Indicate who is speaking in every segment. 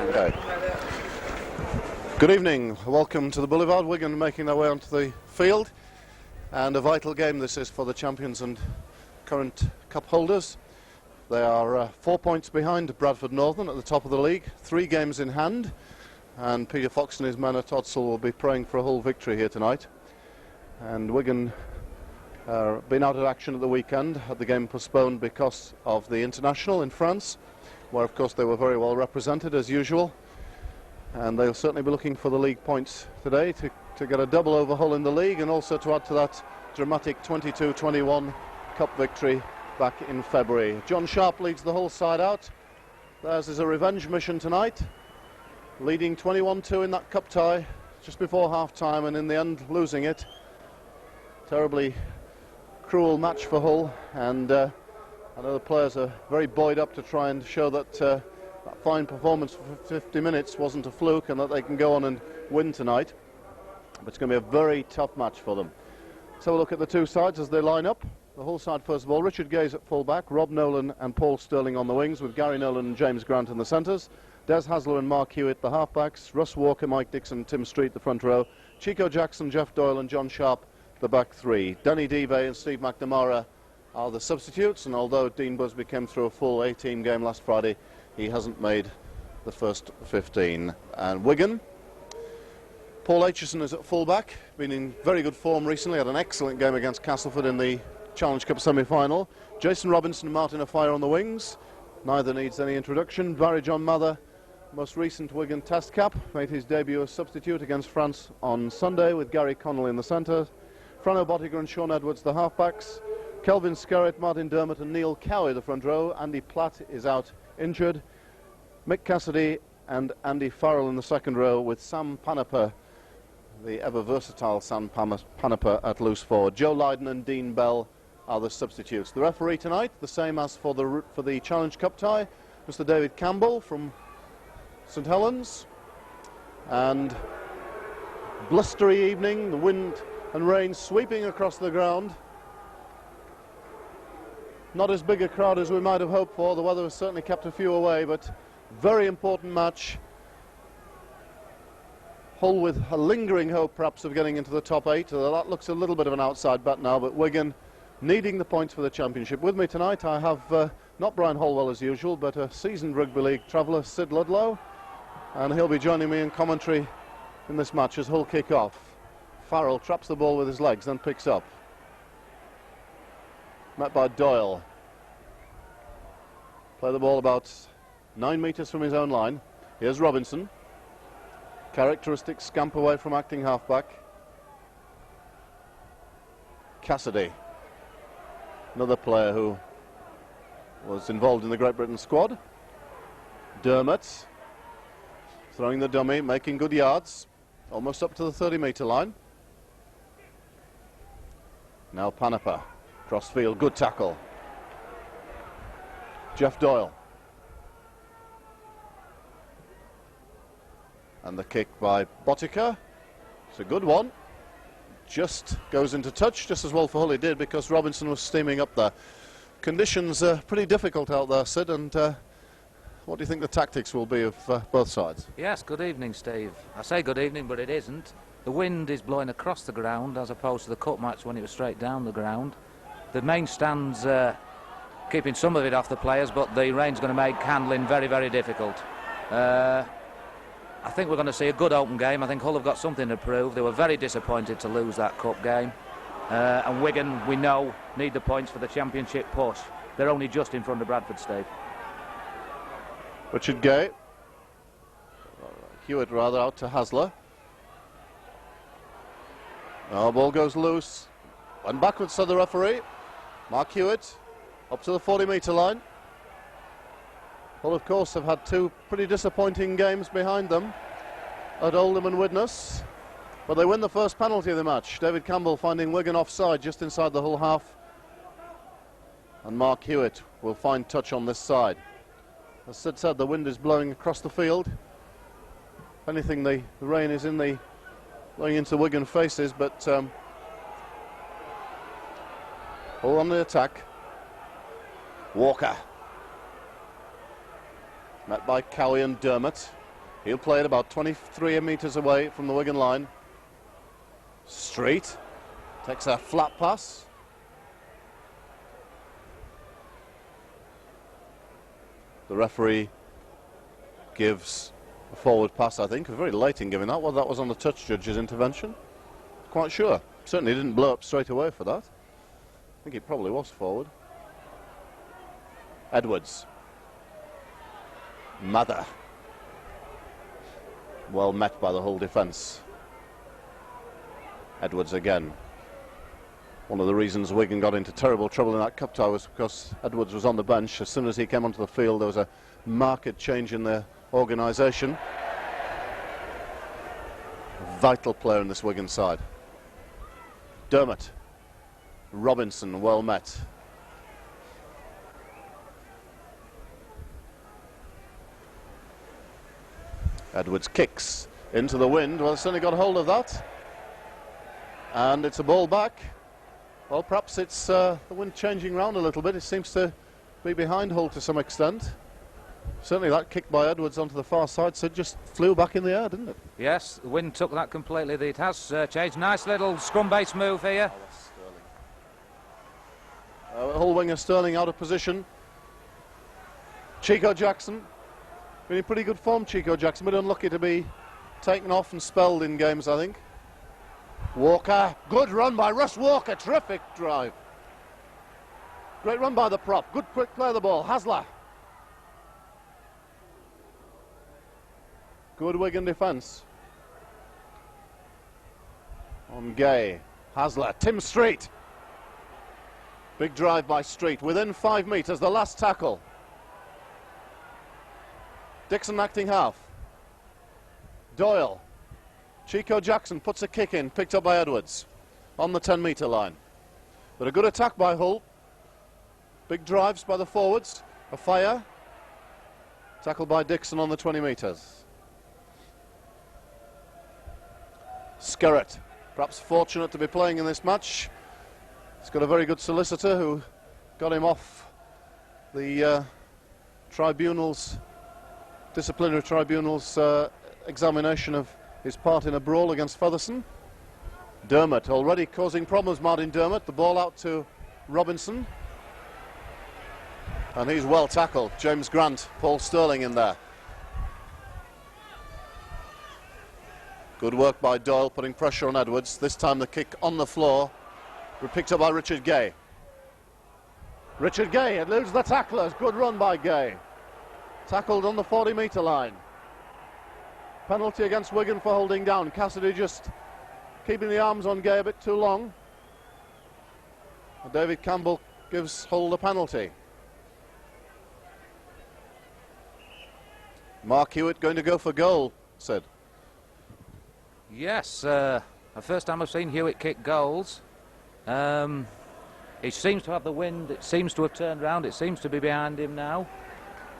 Speaker 1: Okay. Good evening, welcome to the Boulevard. Wigan making their way onto the field, and a vital game this is for the champions and current cup holders. They are 4 points behind Bradford Northern at the top of the league, 3 games in hand, and Peter Fox and his men at Odsal will be praying for a whole victory here tonight. And Wigan been out of action at the weekend, had the game postponed because of the international in France, where of course they were very well represented as usual, and they'll certainly be looking for the league points today to get a double overhaul in the league, and also to add to that dramatic 22-21 cup victory back in February. John Sharp leads the whole side out. Theirs is a revenge mission tonight, leading 21-2 in that cup tie just before half time, and in the end losing it. Terribly cruel match for Hull, and I know the players are very buoyed up to try and show that that fine performance for 50 minutes wasn't a fluke, and that they can go on and win tonight. But it's going to be a very tough match for them. Let's have a look at the two sides as they line up. The Hull side first of all: Richard Gaze at full back, Rob Nolan and Paul Sterling on the wings, with Gary Nolan and James Grant in the centres, Des Hasler and Mark Hewitt the half-backs, Russ Walker, Mike Dixon, Tim Street the front row, Chico Jackson, Jeff Doyle and John Sharp the back three. Danny Devey and Steve McNamara are the substitutes, and although Dean Busby came through a full 18 game last Friday, he hasn't made the first 15. And Wigan, Paul Aitchison is at full back, been in very good form recently, had an excellent game against Castleford in the Challenge Cup semi-final. Jason Robinson and Martin Afire on the wings, neither needs any introduction. Barry John Mather, most recent Wigan test cap, made his debut as substitute against France on Sunday, with Gary Connolly in the centre. Frano Bottiger and Sean Edwards the half-backs, Kelvin Skerritt, Martin Dermott and Neil Cowie the front row. Andy Platt is out injured. Mick Cassidy and Andy Farrell in the second row, with Sam Panaper, the ever versatile Sam Panaper, at loose forward. Joe Lydon and Dean Bell are the substitutes. The referee tonight, the same as for the Challenge Cup tie, Mr. David Campbell from St Helens. And blustery evening, the wind and rain sweeping across the ground. Not as big a crowd as we might have hoped for. The weather has certainly kept a few away, but very important match. Hull with a lingering hope perhaps of getting into the top 8, although that looks a little bit of an outside bet now, but Wigan needing the points for the championship. With me tonight I have not Brian Holwell as usual, but a seasoned rugby league traveller, Sid Ludlow, and he'll be joining me in commentary in this match as Hull kick off. Farrell traps the ball with his legs, then picks up. Met by Doyle. Play the ball about 9 metres from his own line. Here's Robinson. Characteristic scamp away from acting halfback. Cassidy, another player who was involved in the Great Britain squad. Dermott throwing the dummy, making good yards, almost up to the 30-metre line. Now Panaper, crossfield, good tackle. Jeff Doyle. And the kick by Bottiger. It's a good one. Just goes into touch, just as well for Hull it did, because Robinson was steaming up there. Conditions are pretty difficult out there, Sid, and what do you think the tactics will be of both sides?
Speaker 2: Yes, good evening, Steve. I say good evening, but it isn't. The wind is blowing across the ground as opposed to the cup match when it was straight down the ground. The main stand's keeping some of it off the players, but the rain's going to make handling very, very difficult. I think we're going to see a good open game. I think Hull have got something to prove. They were very disappointed to lose that cup game. And Wigan, we know, need the points for the championship push. They're only just in front of Bradford, Steve.
Speaker 1: Richard Gay. Hewitt rather, out to Hasler. Oh, ball goes loose. And backwards to the referee. Mark Hewitt up to the 40-metre line. Hull, of course, have had 2 pretty disappointing games behind them at Oldham and Widnes, but they win the first penalty of the match. David Campbell finding Wigan offside just inside the Hull half, and Mark Hewitt will find touch on this side. As Sid said, the wind is blowing across the field. If anything, the rain is blowing into Wigan faces, but Hull on the attack. Walker. met by Cowie and Dermot. He'll play it about 23 metres away from the Wigan line. Street takes a flat pass. The referee gives a forward pass, I think. Very late in giving that. Whether that was on the touch judge's intervention, quite sure. Certainly didn't blow up straight away for that. I think it probably was forward. Edwards. Mather. Well met by the whole defence. Edwards again. One of the reasons Wigan got into terrible trouble in that cup tie was because Edwards was on the bench. As soon as he came onto the field, there was a marked change in their organisation. A vital player in this Wigan side. Dermot. Robinson, well met. Edwards kicks into the wind. Well, certainly got hold of that. And it's a ball back. Well, perhaps it's the wind changing round a little bit. It seems to be behind Hull to some extent. Certainly that kick by Edwards onto the far side, so it just flew back in the air, didn't it?
Speaker 2: Yes, the wind took that completely. It has changed. Nice little scrum base move here.
Speaker 1: Hull winger Sterling out of position. Chico Jackson. Been in pretty good form, Chico Jackson, but unlucky to be taken off and spelled in games, I think. Walker, good run by Russ Walker, terrific drive. Great run by the prop, good quick play of the ball. Hasler. Good Wigan defence. On Gay, Hasler, Tim Street. Big drive by Street, within 5 metres, the last tackle. Dixon acting half. Doyle. Chico Jackson puts a kick in, picked up by Edwards on the 10-metre line. But a good attack by Hull. Big drives by the forwards. A fire. Tackled by Dixon on the 20 metres. Skerrett, perhaps fortunate to be playing in this match. He's got a very good solicitor who got him off the disciplinary tribunal's examination of his part in a brawl against Featherstone. Dermot already causing problems, Martin Dermot. The ball out to Robinson. And he's well tackled. James Grant, Paul Sterling in there. Good work by Doyle, putting pressure on Edwards. This time the kick on the floor. Picked up by Richard Gay. Richard Gay eludes the tacklers. Good run by Gay. Tackled on the 40-metre line. Penalty against Wigan for holding down. Cassidy just keeping the arms on Gay a bit too long. And David Campbell gives Hull the penalty. Mark Hewitt going to go for goal, said.
Speaker 2: Yes, the first time I've seen Hewitt kick goals. He seems to have the wind. It seems to have turned round. It seems to be behind him now.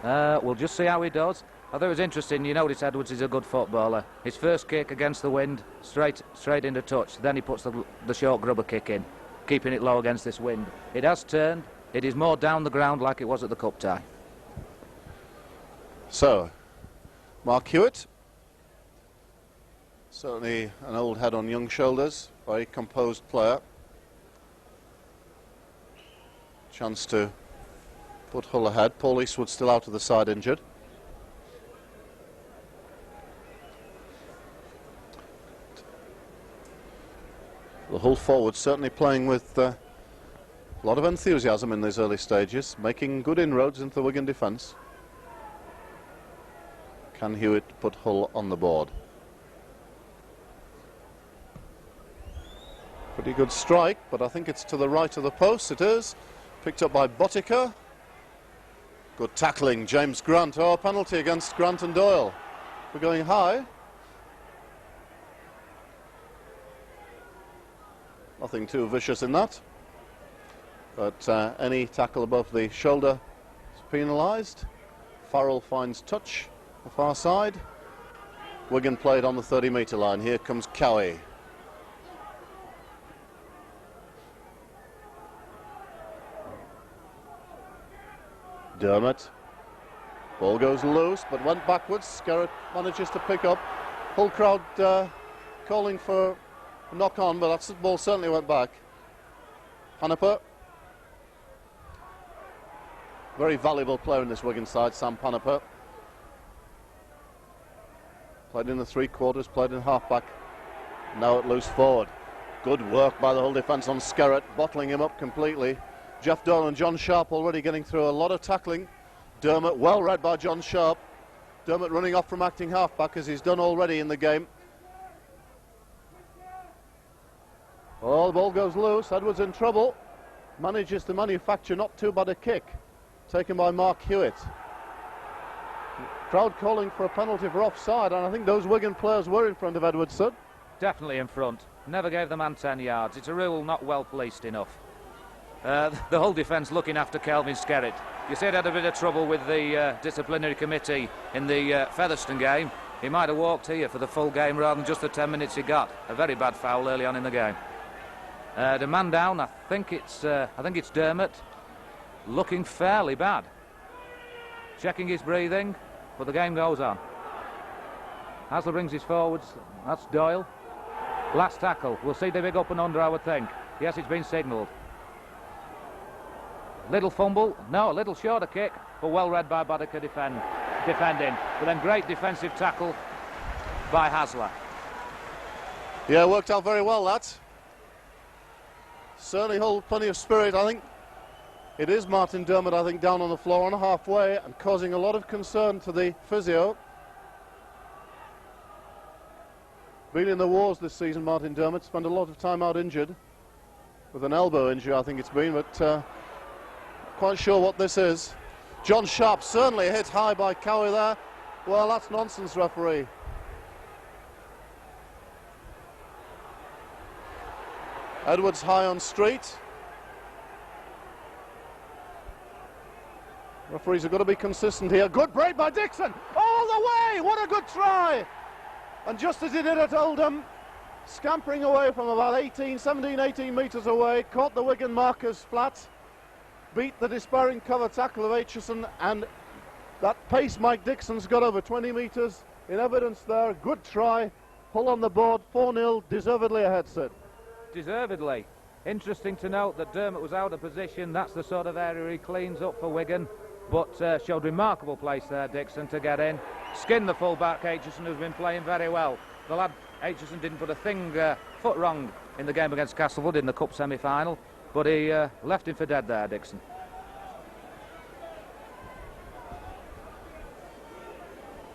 Speaker 2: We'll just see how he does. I thought it was interesting. You notice Edwards is a good footballer. His first kick against the wind, straight into touch. Then he puts the short grubber kick in, keeping it low against this wind. It has turned. It is more down the ground like it was at the cup tie.
Speaker 1: So, Mark Hewitt. Certainly an old head on young shoulders. Very composed player. Chance to put Hull ahead. Paul Eastwood still out of the side, injured. The Hull forward certainly playing with a lot of enthusiasm in these early stages, making good inroads into the Wigan defence. Can Hewitt put Hull on the board? Pretty good strike, but I think it's to the right of the post. It is. Picked up by Botica. Good tackling, James Grant. Oh, penalty against Grant and Doyle. We're going high. Nothing too vicious in that. But any tackle above the shoulder is penalised. Farrell finds touch, the far side. Wigan played on the 30-metre line. Here comes Cowie. Dermot. Ball goes loose, but went backwards. Skerritt manages to pick up. Whole crowd calling for a knock on, but that ball certainly went back. Panepa. Very valuable player in this Wigan side, Sam Panepa. Played in the three quarters, played in half-back. Now at loose forward. Good work by the whole defence on Skerritt, bottling him up completely. Jeff Doyle and John Sharp already getting through a lot of tackling. Dermot, well read by John Sharp. Dermot running off from acting half-back as he's done already in the game. Oh, the ball goes loose. Edwards in trouble. Manages to manufacture not too bad a kick. Taken by Mark Hewitt. Crowd calling for a penalty for offside, and I think those Wigan players were in front of Edwards, sir.
Speaker 2: Definitely in front. Never gave the man 10 yards. It's a rule not well policed enough. The whole defence looking after Kelvin Skerritt. You said he had a bit of trouble with the disciplinary committee in the Featherstone game. He might have walked here for the full game rather than just the 10 minutes he got. A very bad foul early on in the game. The man down, I think it's Dermot, looking fairly bad. Checking his breathing, but the game goes on. Hasler brings his forwards. That's Doyle. Last tackle. We'll see the big up and under, I would think. Yes, it's been signalled. Little fumble. No, a little shorter kick, but well read by Boddicker defending. But then great defensive tackle by Hasler.
Speaker 1: Yeah, worked out very well, that. Certainly hold plenty of spirit, I think. It is Martin Dermot, I think, down on the floor on halfway and causing a lot of concern to the physio. Been in the wars this season, Martin Dermot. Spent a lot of time out injured. With an elbow injury, I think it's been, but quite sure what this is. John Sharp certainly hit high by Cowie there. Well, that's nonsense, referee. Edwards high on street. Referees have got to be consistent here. Good break by Dixon. All the way. What a good try. And just as he did at Oldham, scampering away from about 17, 18 metres away, caught the Wigan markers flat, beat the despairing cover tackle of Aitchison, and that pace Mike Dixon's got over 20 metres in evidence there. Good try. Hull on the board, 4-0, deservedly ahead, Sid.
Speaker 2: Deservedly. Interesting to note that Dermot was out of position. That's the sort of area he cleans up for Wigan, but showed remarkable place there, Dixon, to get in. Skinned the full-back, Aitchison, who's been playing very well. The lad, Aitchison, didn't put a foot wrong in the game against Castleford in the Cup semi-final, but he left him for dead there, Dixon.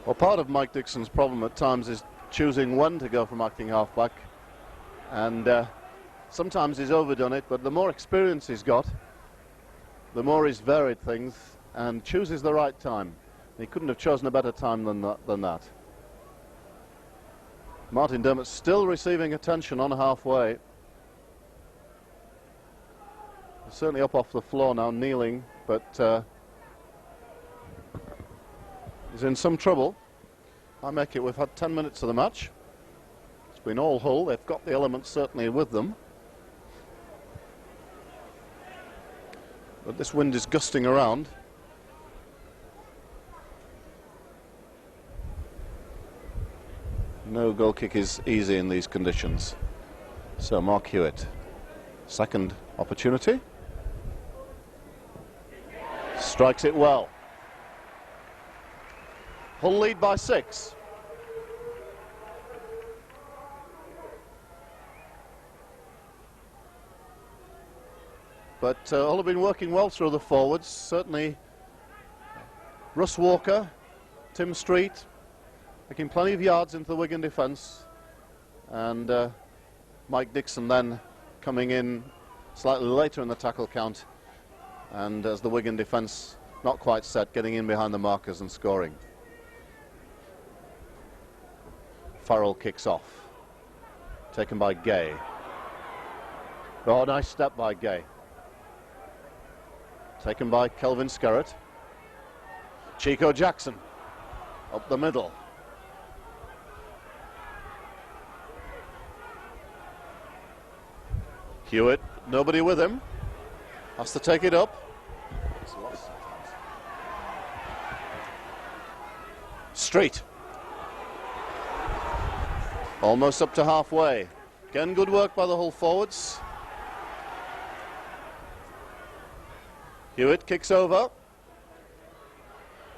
Speaker 1: Well, part of Mike Dixon's problem at times is choosing when to go from acting half-back, and sometimes he's overdone it, but the more experience he's got, the more he's varied things and chooses the right time. He couldn't have chosen a better time than that. Martin Dermot still receiving attention on halfway. He's certainly up off the floor now, kneeling, but he's in some trouble. I make it we've had 10 minutes of the match. It's been all Hull. They've got the elements certainly with them. But this wind is gusting around. No goal kick is easy in these conditions. So Mark Hewitt, second opportunity. Strikes it well. Hull lead by 6. But Hull have been working well through the forwards. Certainly Russ Walker, Tim Street, making plenty of yards into the Wigan defence, and Mike Dixon then coming in slightly later in the tackle count, and as the Wigan defence not quite set, getting in behind the markers and scoring. Farrell kicks off, taken by Gay. Oh, nice step by Gay. Taken by Kelvin Skerritt. Chico Jackson up the middle. Hewitt, nobody with him, has to take it up. Street. Almost up to halfway. Again, good work by the Hull forwards. Hewitt kicks over.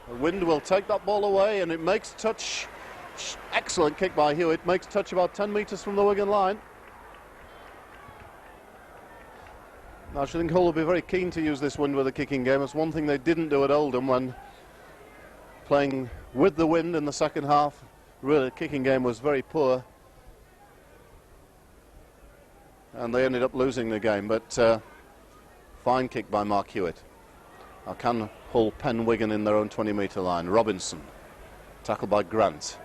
Speaker 1: The wind will take that ball away, and it makes touch. Excellent kick by Hewitt. Makes touch about 10 metres from the Wigan line. I should think Hull will be very keen to use this wind with a kicking game. It's one thing they didn't do at Oldham when playing with the wind in the second half. Really, the kicking game was very poor, and they ended up losing the game. But fine kick by Mark Hewitt. Now can Hull pen Wigan in their own 20-metre line? Robinson, tackled by Grant.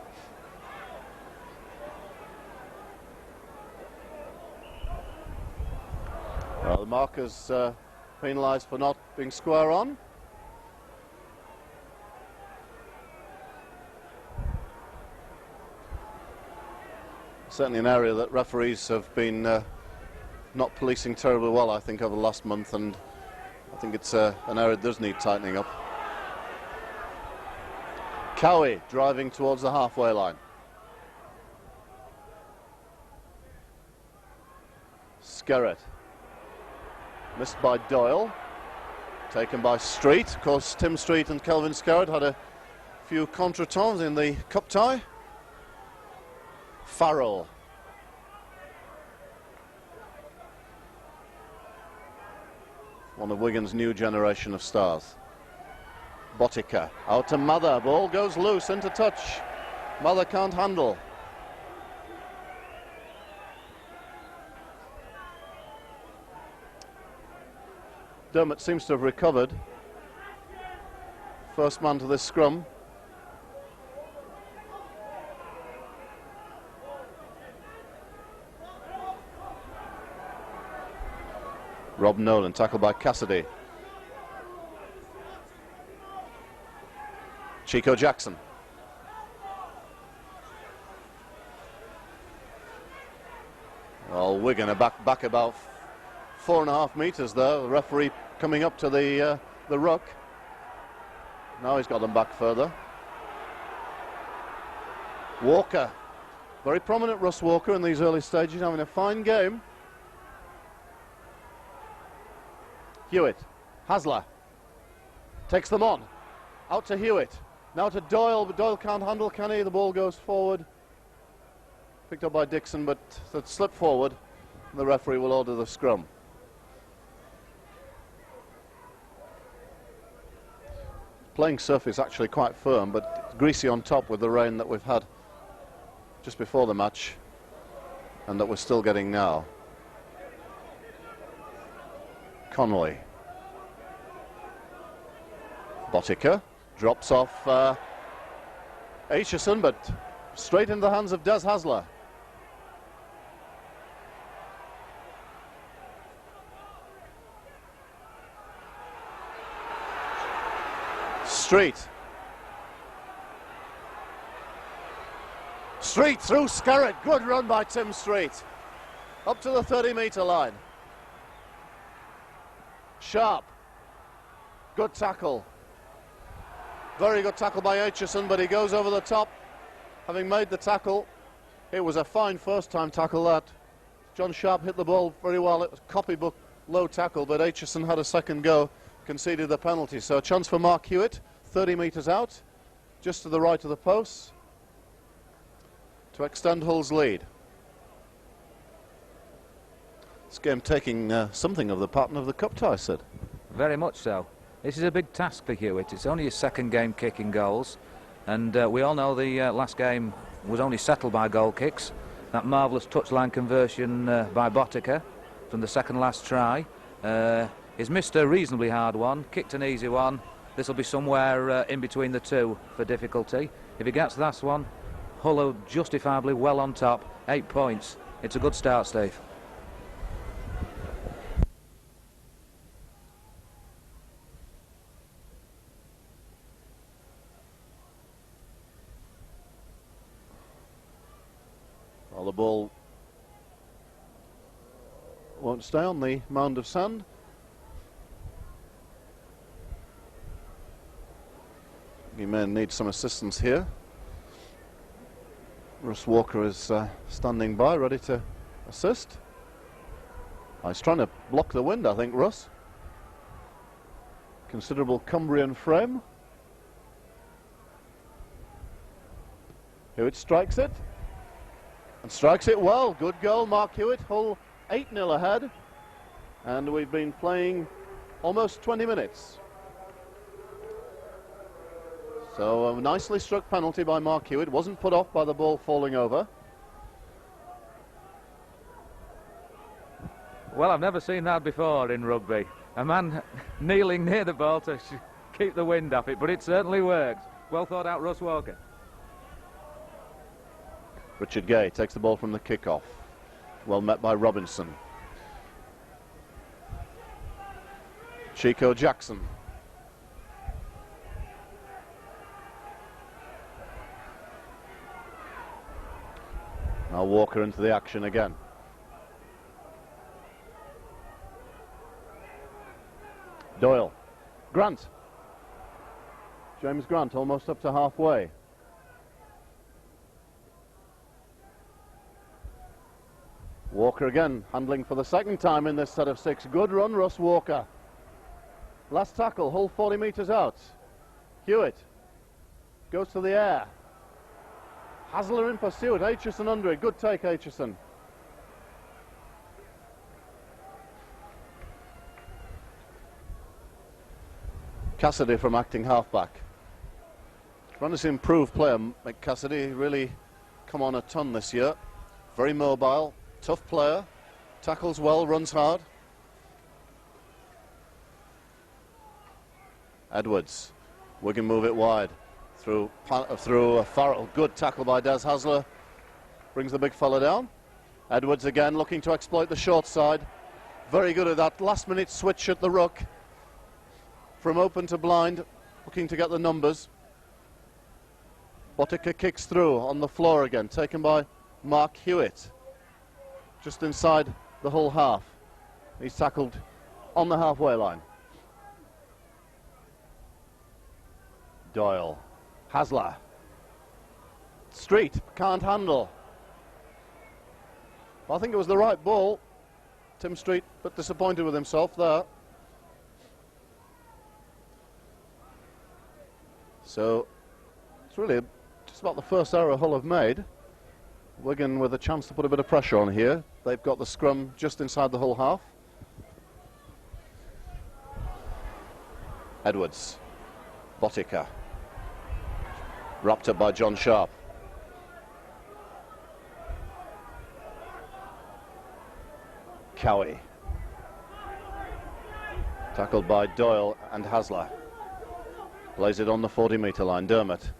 Speaker 1: Well, the marker's penalised for not being square on. Certainly an area that referees have been not policing terribly well, I think, over the last month, and I think it's an area that does need tightening up. Cowie driving towards the halfway line. Skerrett. Missed by Doyle. Taken by Street. Of course, Tim Street and Kelvin Skerrett had a few contretemps in the cup tie. Farrell. One of Wigan's new generation of stars. Botica out to Mather. Ball goes loose into touch. Mather can't handle. Dermott seems to have recovered. First man to this scrum. Rob Nolan tackled by Cassidy. Chico Jackson. Well, Wigan are back about 4.5 metres there. The referee coming up to the ruck. Now he's got them back further. Walker. Very prominent Russ Walker in these early stages, having a fine game. Hewitt. Hasler. Takes them on. Out to Hewitt. Now to Doyle, but Doyle can't handle, can he? The ball goes forward. Picked up by Dixon, but that slipped forward. And the referee will order the scrum. Playing surface actually quite firm, but greasy on top with the rain that we've had just before the match and that we're still getting now. Connolly. Botica drops off Aitchison, but straight into the hands of Des Hasler. Street. Street through Skerrett. Good run by Tim Street. Up to the 30-metre line. Sharp. Good tackle. Very good tackle by Aitchison, but he goes over the top. Having made the tackle, it was a fine first-time tackle that. John Sharp hit the ball very well. It was copybook low tackle, but Aitchison had a second go, conceded the penalty. So a chance for Mark Hewitt, 30 metres out, just to the right of the post, to extend Hull's lead. This game taking something of the pattern of the cup tie, Sid.
Speaker 2: Very much so. This is a big task for Hewitt. It's only his second game kicking goals, and we all know the last game was only settled by goal kicks. That marvellous touchline conversion by Botica from the second last try. He's missed a reasonably hard one, kicked an easy one. This will be somewhere in between the two for difficulty. If he gets that one, Hull are justifiably well on top, 8 points. It's a good start, Steve.
Speaker 1: Well, the ball won't stay on the mound of sand. He may need some assistance here. Russ Walker is standing by, ready to assist. He's trying to block the wind, I think, Russ. Considerable Cumbrian frame. Hewitt strikes it. And strikes it well. Good goal, Mark Hewitt. Hull 8-0 ahead. And we've been playing almost 20 minutes. So a nicely struck penalty by Mark Hewitt. Wasn't put off by the ball falling over.
Speaker 2: Well, I've never seen that before in rugby. A man kneeling near the ball to keep the wind off it, but it certainly worked. Well thought out, Russ Walker.
Speaker 1: Richard Gay takes the ball from the kick-off. Well met by Robinson. Chico Jackson. Now Walker into the action again. Doyle. Grant. James Grant almost up to halfway. Walker again, handling for the second time in this set of 6. Good run, Russ Walker. Last tackle, Hull 40 metres out. Hewitt goes to the air. Hasler in pursuit, Aitchison under it. Good take, Aitchison. Cassidy from acting halfback. Trying to see improved player, Mick Cassidy. Really come on a ton this year. Very mobile, tough player. Tackles well, runs hard. Edwards. Wigan move it wide. Through Farrell. Good tackle by Des Hasler. Brings the big fella down. Edwards again looking to exploit the short side. Very good at that last minute switch at the ruck. From open to blind. Looking to get the numbers. Botica kicks through on the floor again. Taken by Mark Hewitt. Just inside the Hull half. He's tackled on the halfway line. Doyle. Hasler. Street can't handle. Well, I think it was the right ball. Tim Street, but disappointed with himself there. So it's really just about the first error Hull have made. Wigan with a chance to put a bit of pressure on here. They've got the scrum just inside the Hull half. Edwards. Botica. Wrapped up by John Sharp. Cowie. Tackled by Doyle and Hasler. Plays it on the 40-metre line. Dermott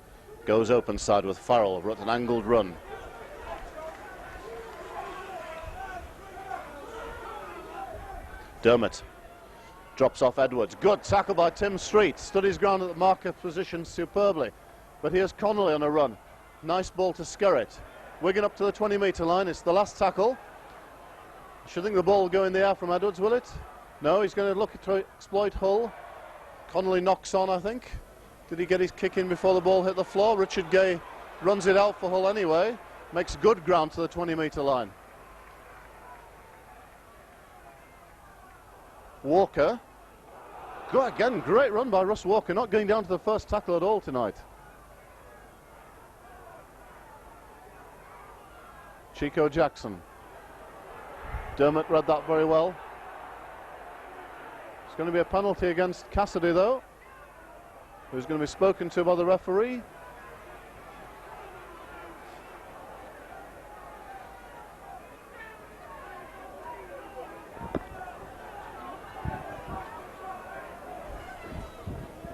Speaker 1: goes open side with Farrell at an angled run. Dermott drops off Edwards. Good tackle by Tim Street. Stood his ground at the marker position superbly. But here's Connolly on a run. Nice ball to Skerritt. Wigan up to the 20-metre line. It's the last tackle. Should think the ball will go in the air from Edwards, will it? No, he's going to look to exploit Hull. Connolly knocks on, I think. Did he get his kick in before the ball hit the floor? Richard Gay runs it out for Hull anyway. Makes good ground to the 20-metre line. Walker. Again, great run by Russ Walker. Not going down to the first tackle at all tonight. Chico Jackson. Dermott read that very well. It's going to be a penalty against Cassidy, though, who's going to be spoken to by the referee.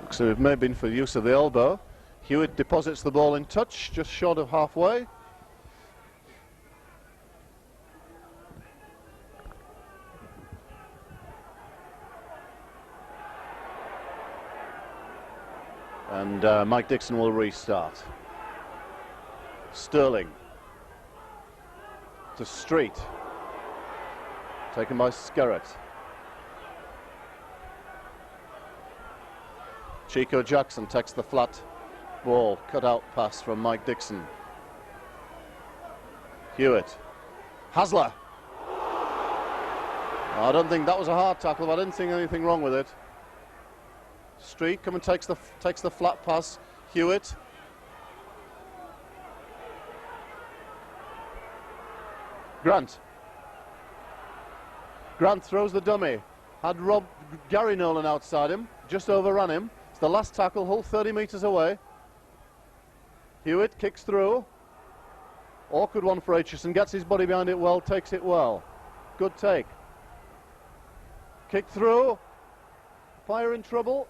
Speaker 1: Looks like it may have been for the use of the elbow. Hewitt deposits the ball in touch, just short of halfway. And Mike Dixon will restart. Sterling to Street, taken by Skerritt. Chico Jackson takes the flat ball, cut out pass from Mike Dixon. Hewitt. Hasler. I don't think that was a hard tackle, but I didn't think anything wrong with it. Street come and takes the flat pass. Hewitt. Grant. Grant throws the dummy. Had Gary Nolan outside him, just overrun him. It's the last tackle, Hull 30 metres away. Hewitt kicks through. Awkward one for Aitchison, gets his body behind it well, takes it well. Good take. Kick through. Fire in trouble.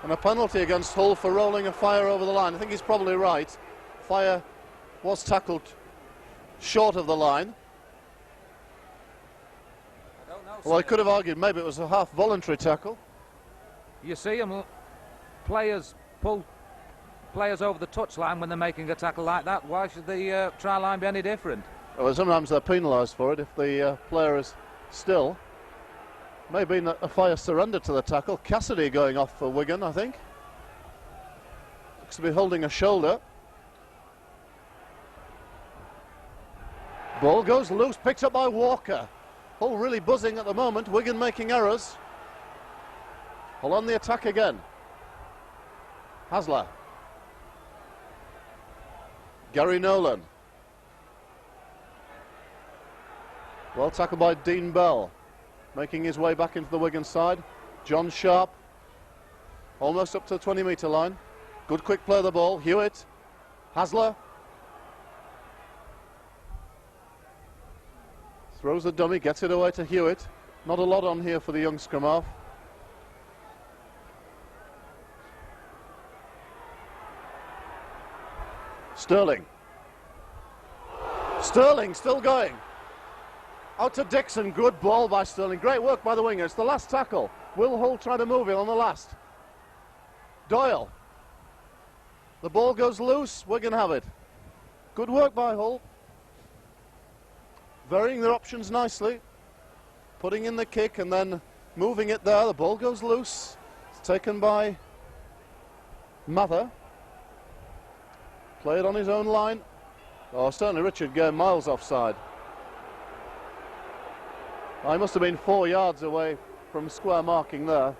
Speaker 1: And a penalty against Hull for rolling a Fire over the line. I think he's probably right. Fire was tackled short of the line.
Speaker 2: I don't know.
Speaker 1: Well, I could have argued maybe it was a half voluntary tackle.
Speaker 2: You see them, players pull players over the touchline when they're making a tackle like that. Why should the try line be any different?
Speaker 1: Well, sometimes they're penalised for it if the player is still. Maybe a Fire surrender to the tackle. Cassidy going off for Wigan, I think. Looks to be holding a shoulder. Ball goes loose, picked up by Walker. Hull really buzzing at the moment. Wigan making errors. Hull on the attack again. Hasler. Gary Nolan. Well tackled by Dean Bell. Making his way back into the Wigan side. John Sharp. Almost up to the 20-metre line. Good quick play of the ball. Hewitt. Hasler. Throws the dummy, gets it away to Hewitt. Not a lot on here for the young scrum half. Sterling. Sterling still going. Out to Dixon, good ball by Sterling. Great work by the winger. It's the last tackle. Will Hull try to move it on the last? Doyle. The ball goes loose. Wigan have it. Good work by Hull. Varying their options nicely. Putting in the kick and then moving it there. The ball goes loose. It's taken by Mather. Played on his own line. Oh, certainly Richard Gay miles offside. I must have been 4 yards away from square marking there.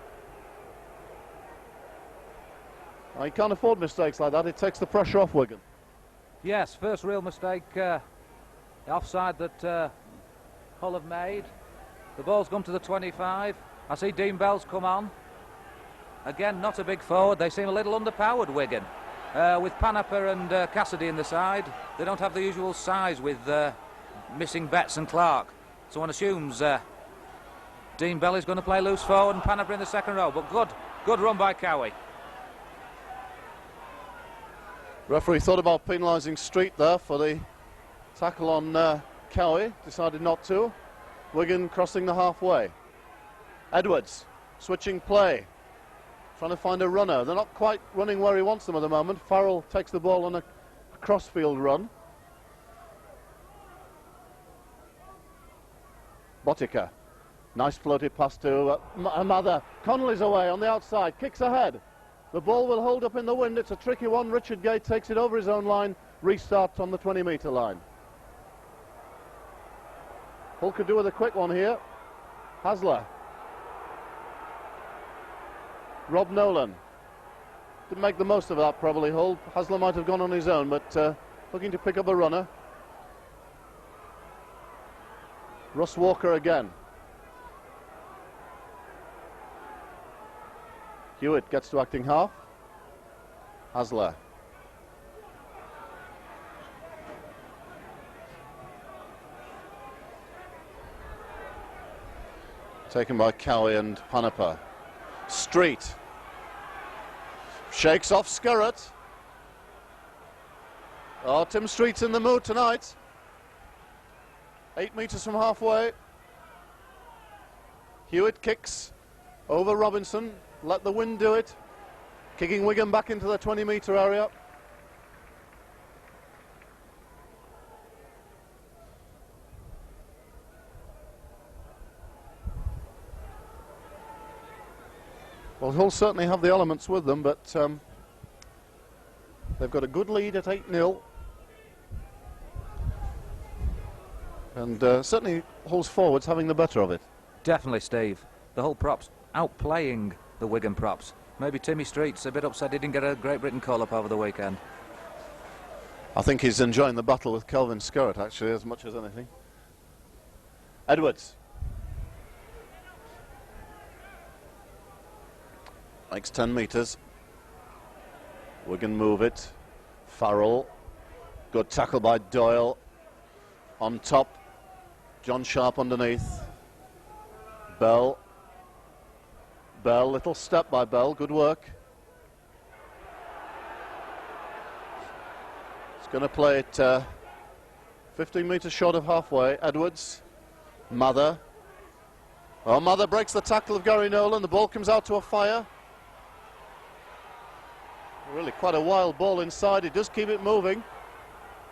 Speaker 1: You can't afford mistakes like that. It takes the pressure off Wigan.
Speaker 2: Yes, first real mistake, offside that Hull have made. The ball's come to the 25. I see Dean Bell's come on. Again, not a big forward. They seem a little underpowered, Wigan. With Panapa and Cassidy in the side, they don't have the usual size with missing Betts and Clark. So one assumes Dean Bell is going to play loose forward and Panapa in the second row. But good run by Cowie.
Speaker 1: Referee thought about penalising Street there for the tackle on Cowie. Decided not to. Wigan crossing the halfway. Edwards switching play. Trying to find a runner. They're not quite running where he wants them at the moment. Farrell takes the ball on a crossfield run. Botica. Nice floated pass to Mather. Connolly's away on the outside. Kicks ahead. The ball will hold up in the wind. It's a tricky one. Richard Gay takes it over his own line. Restarts on the 20-metre line. Hull could do with a quick one here. Hasler. Rob Nolan. Didn't make the most of that probably, Hull. Hasler might have gone on his own, but looking to pick up a runner. Russ Walker again. Hewitt gets to acting half. Hasler. Taken by Cowie and Panapa. Street. Shakes off Skerrett. Oh, Tim Street's in the mood tonight. 8 metres from halfway. Hewitt kicks over Robinson. Let the wind do it. Kicking Wigan back into the 20-metre area. Well, Hull certainly have the elements with them, but They've got a good lead at 8-0. And certainly Hull's forwards having the better of it.
Speaker 2: Definitely, Steve. The Hull props outplaying the Wigan props. Maybe Timmy Street's a bit upset he didn't get a Great Britain call-up over the weekend.
Speaker 1: I think he's enjoying the battle with Kelvin Skerritt, actually, as much as anything. Edwards. Makes 10 metres. Wigan move it. Farrell. Good tackle by Doyle. On top. John Sharp underneath. Bell. Bell, little step by Bell. Good work. He's going to play it 15 metres short of halfway. Edwards. Mather. Well, Mather breaks the tackle of Gary Nolan. The ball comes out to a fire. Really quite a wild ball inside. He does keep it moving.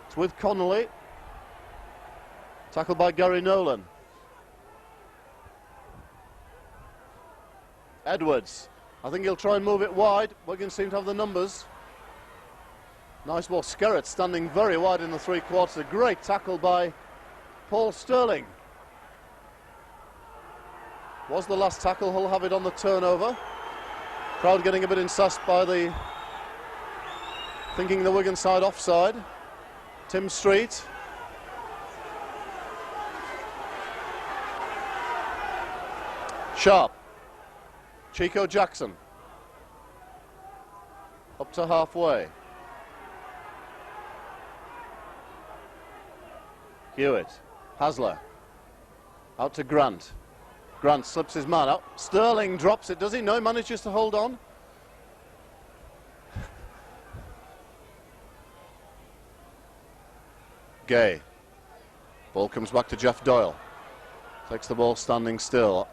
Speaker 1: It's with Connolly. Tackled by Gary Nolan. Edwards. I think he'll try and move it wide. Wigan seem to have the numbers. Nice ball. Skerritt standing very wide in the three-quarters. A great tackle by Paul Sterling. Was the last tackle. Hull have it on the turnover. Crowd getting a bit incensed by the... thinking the Wigan side offside. Tim Street. Sharp. Chico Jackson. Up to halfway. Hewitt. Hasler. Out to Grant. Grant slips his man up. Sterling drops it, does he? No, he manages to hold on. Gay. Ball comes back to Jeff Doyle. Takes the ball standing still.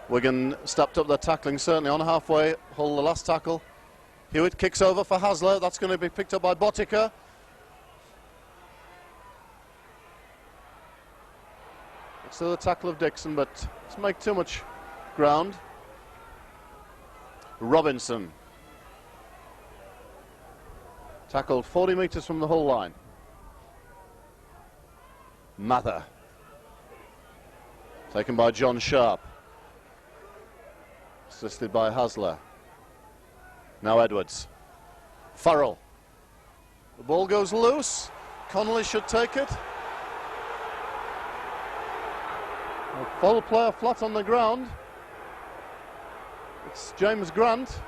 Speaker 1: Wigan stepped up their tackling, certainly on halfway. Hull the last tackle. Hewitt kicks over for Hasler. That's going to be picked up by Botica. It's still the tackle of Dixon, but it's make too much ground. Robinson. Tackled 40 metres from the Hull line. Mather. Taken by John Sharp. Assisted by Hasler. Now Edwards. Farrell. The ball goes loose. Connolly should take it. A full player flat on the ground. It's James Grant.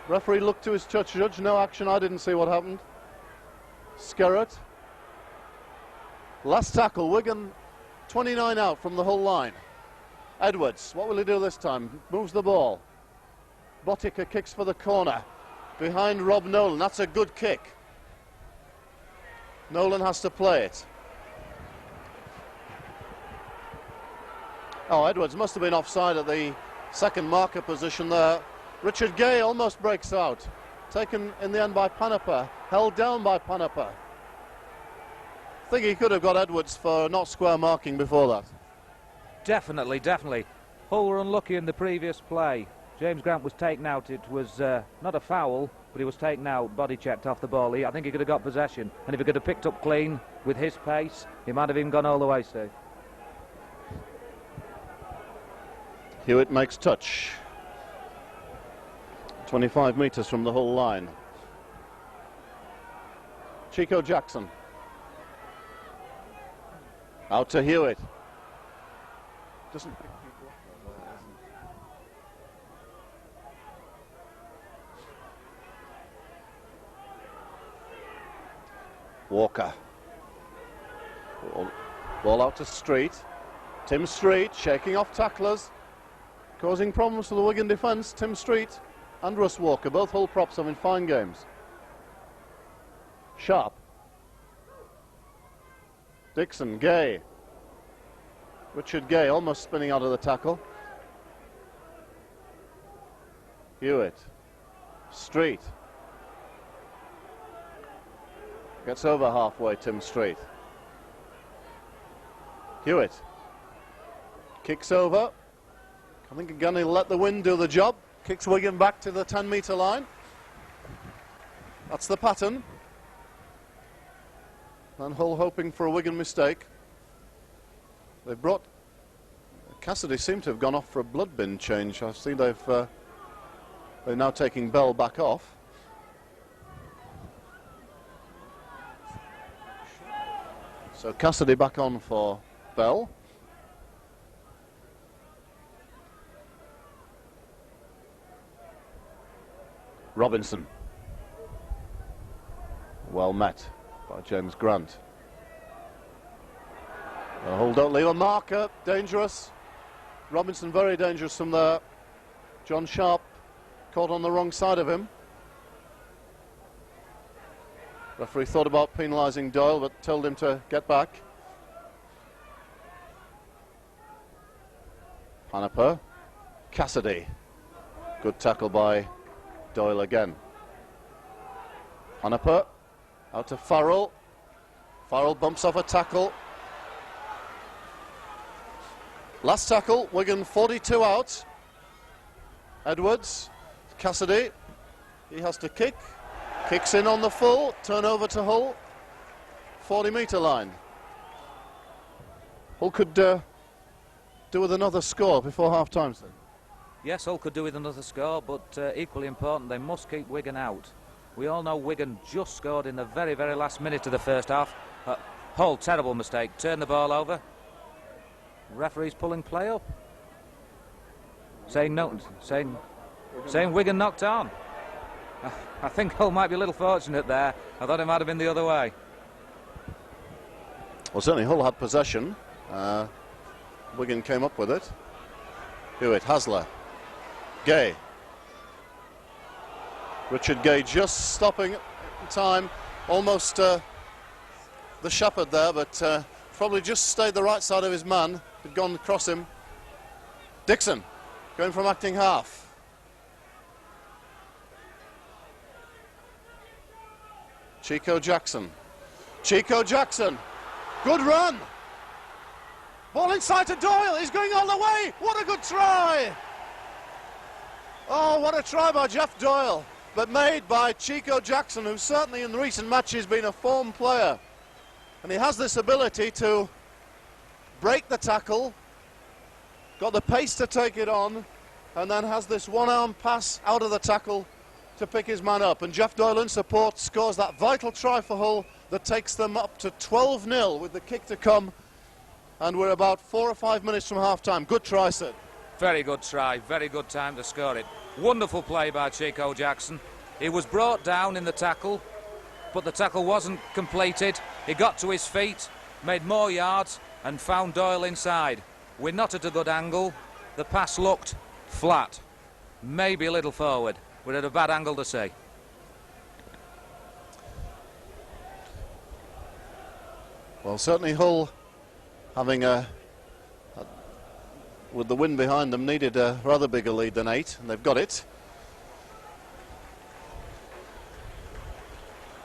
Speaker 1: Referee looked to his touch judge. No action. I didn't see what happened. Skerritt. Last tackle. Wigan 29 out from the Hull line. Edwards, what will he do this time? Moves the ball. Botica kicks for the corner. Behind Rob Nolan. That's a good kick. Nolan has to play it. Oh, Edwards must have been offside at the second marker position there. Richard Gay almost breaks out. Taken in the end by Panapa. Held down by Panapa. I think he could have got Edwards for not square marking before that.
Speaker 2: Definitely, definitely. Hull were unlucky in the previous play. James Grant was taken out. It was not a foul, but he was taken out, body checked off the ball. I think he could have got possession. And if he could have picked up clean with his pace, he might have even gone all the way, Steve.
Speaker 1: Hewitt makes touch. 25 metres from the Hull line. Chico Jackson. Out to Hewitt. Doesn't pick people up. Walker. Ball out to Street. Tim Street shaking off tacklers, causing problems for the Wigan defence. Tim Street and Russ Walker, both Hull props, having fine games. Sharp. Dixon, Gay. Richard Gay almost spinning out of the tackle. Hewitt. Street. Gets over halfway, Tim Street. Hewitt. Kicks over. I think again he'll let the wind do the job. Kicks Wigan back to the 10-metre line. That's the pattern. And Hull hoping for a Wigan mistake. They've brought... Cassidy seemed to have gone off for a blood bin change. I see they're now taking Bell back off. So Cassidy back on for Bell. Robinson. Well met by James Grant. Hull don't leave a marker. Dangerous. Robinson very dangerous from there. John Sharp caught on the wrong side of him. Referee thought about penalising Doyle but told him to get back. Hanaper. Cassidy. Good tackle by Doyle again. Hanaper out to Farrell. Farrell bumps off a tackle. Last tackle, Wigan 42 out. Edwards, Cassidy, he has to kick. Kicks in on the full, turnover to Hull. 40-metre line. Hull could do with another score before half-time, then.
Speaker 2: Yes, Hull could do with another score, but equally important, they must keep Wigan out. We all know Wigan just scored in the very, very last minute of the first half. Hull, terrible mistake, turn the ball over. Referee's pulling play up. Saying no, saying Wigan knocked on. I think Hull might be a little fortunate there. I thought it might have been the other way.
Speaker 1: Well, certainly Hull had possession. Wigan came up with it. Hewitt, Hasler, Gay. Richard Gay just stopping in time, almost the shepherd there, but probably just stayed the right side of his man. Had gone across him. Dixon going from acting half. Chico Jackson. Chico Jackson. Good run. Ball inside to Doyle. He's going all the way. What a good try. Oh, what a try by Jeff Doyle. But made by Chico Jackson, who certainly in recent matches been a form player. And he has this ability to break the tackle, got the pace to take it on, and then has this one-arm pass out of the tackle to pick his man up. And Jeff Doyle in support scores that vital try for Hull that takes them up to 12-0 with the kick to come. And we're about 4 or 5 minutes from half-time. Good try, Sid.
Speaker 2: Very good try, very good time to score it. Wonderful play by Chico Jackson. He was brought down in the tackle, but the tackle wasn't completed. He got to his feet, made more yards, and found Doyle inside. We're not at a good angle. The pass looked flat, maybe a little forward. We're at a bad angle to see.
Speaker 1: Well, certainly Hull, having with the wind behind them, needed a rather bigger lead than 8, and they've got it.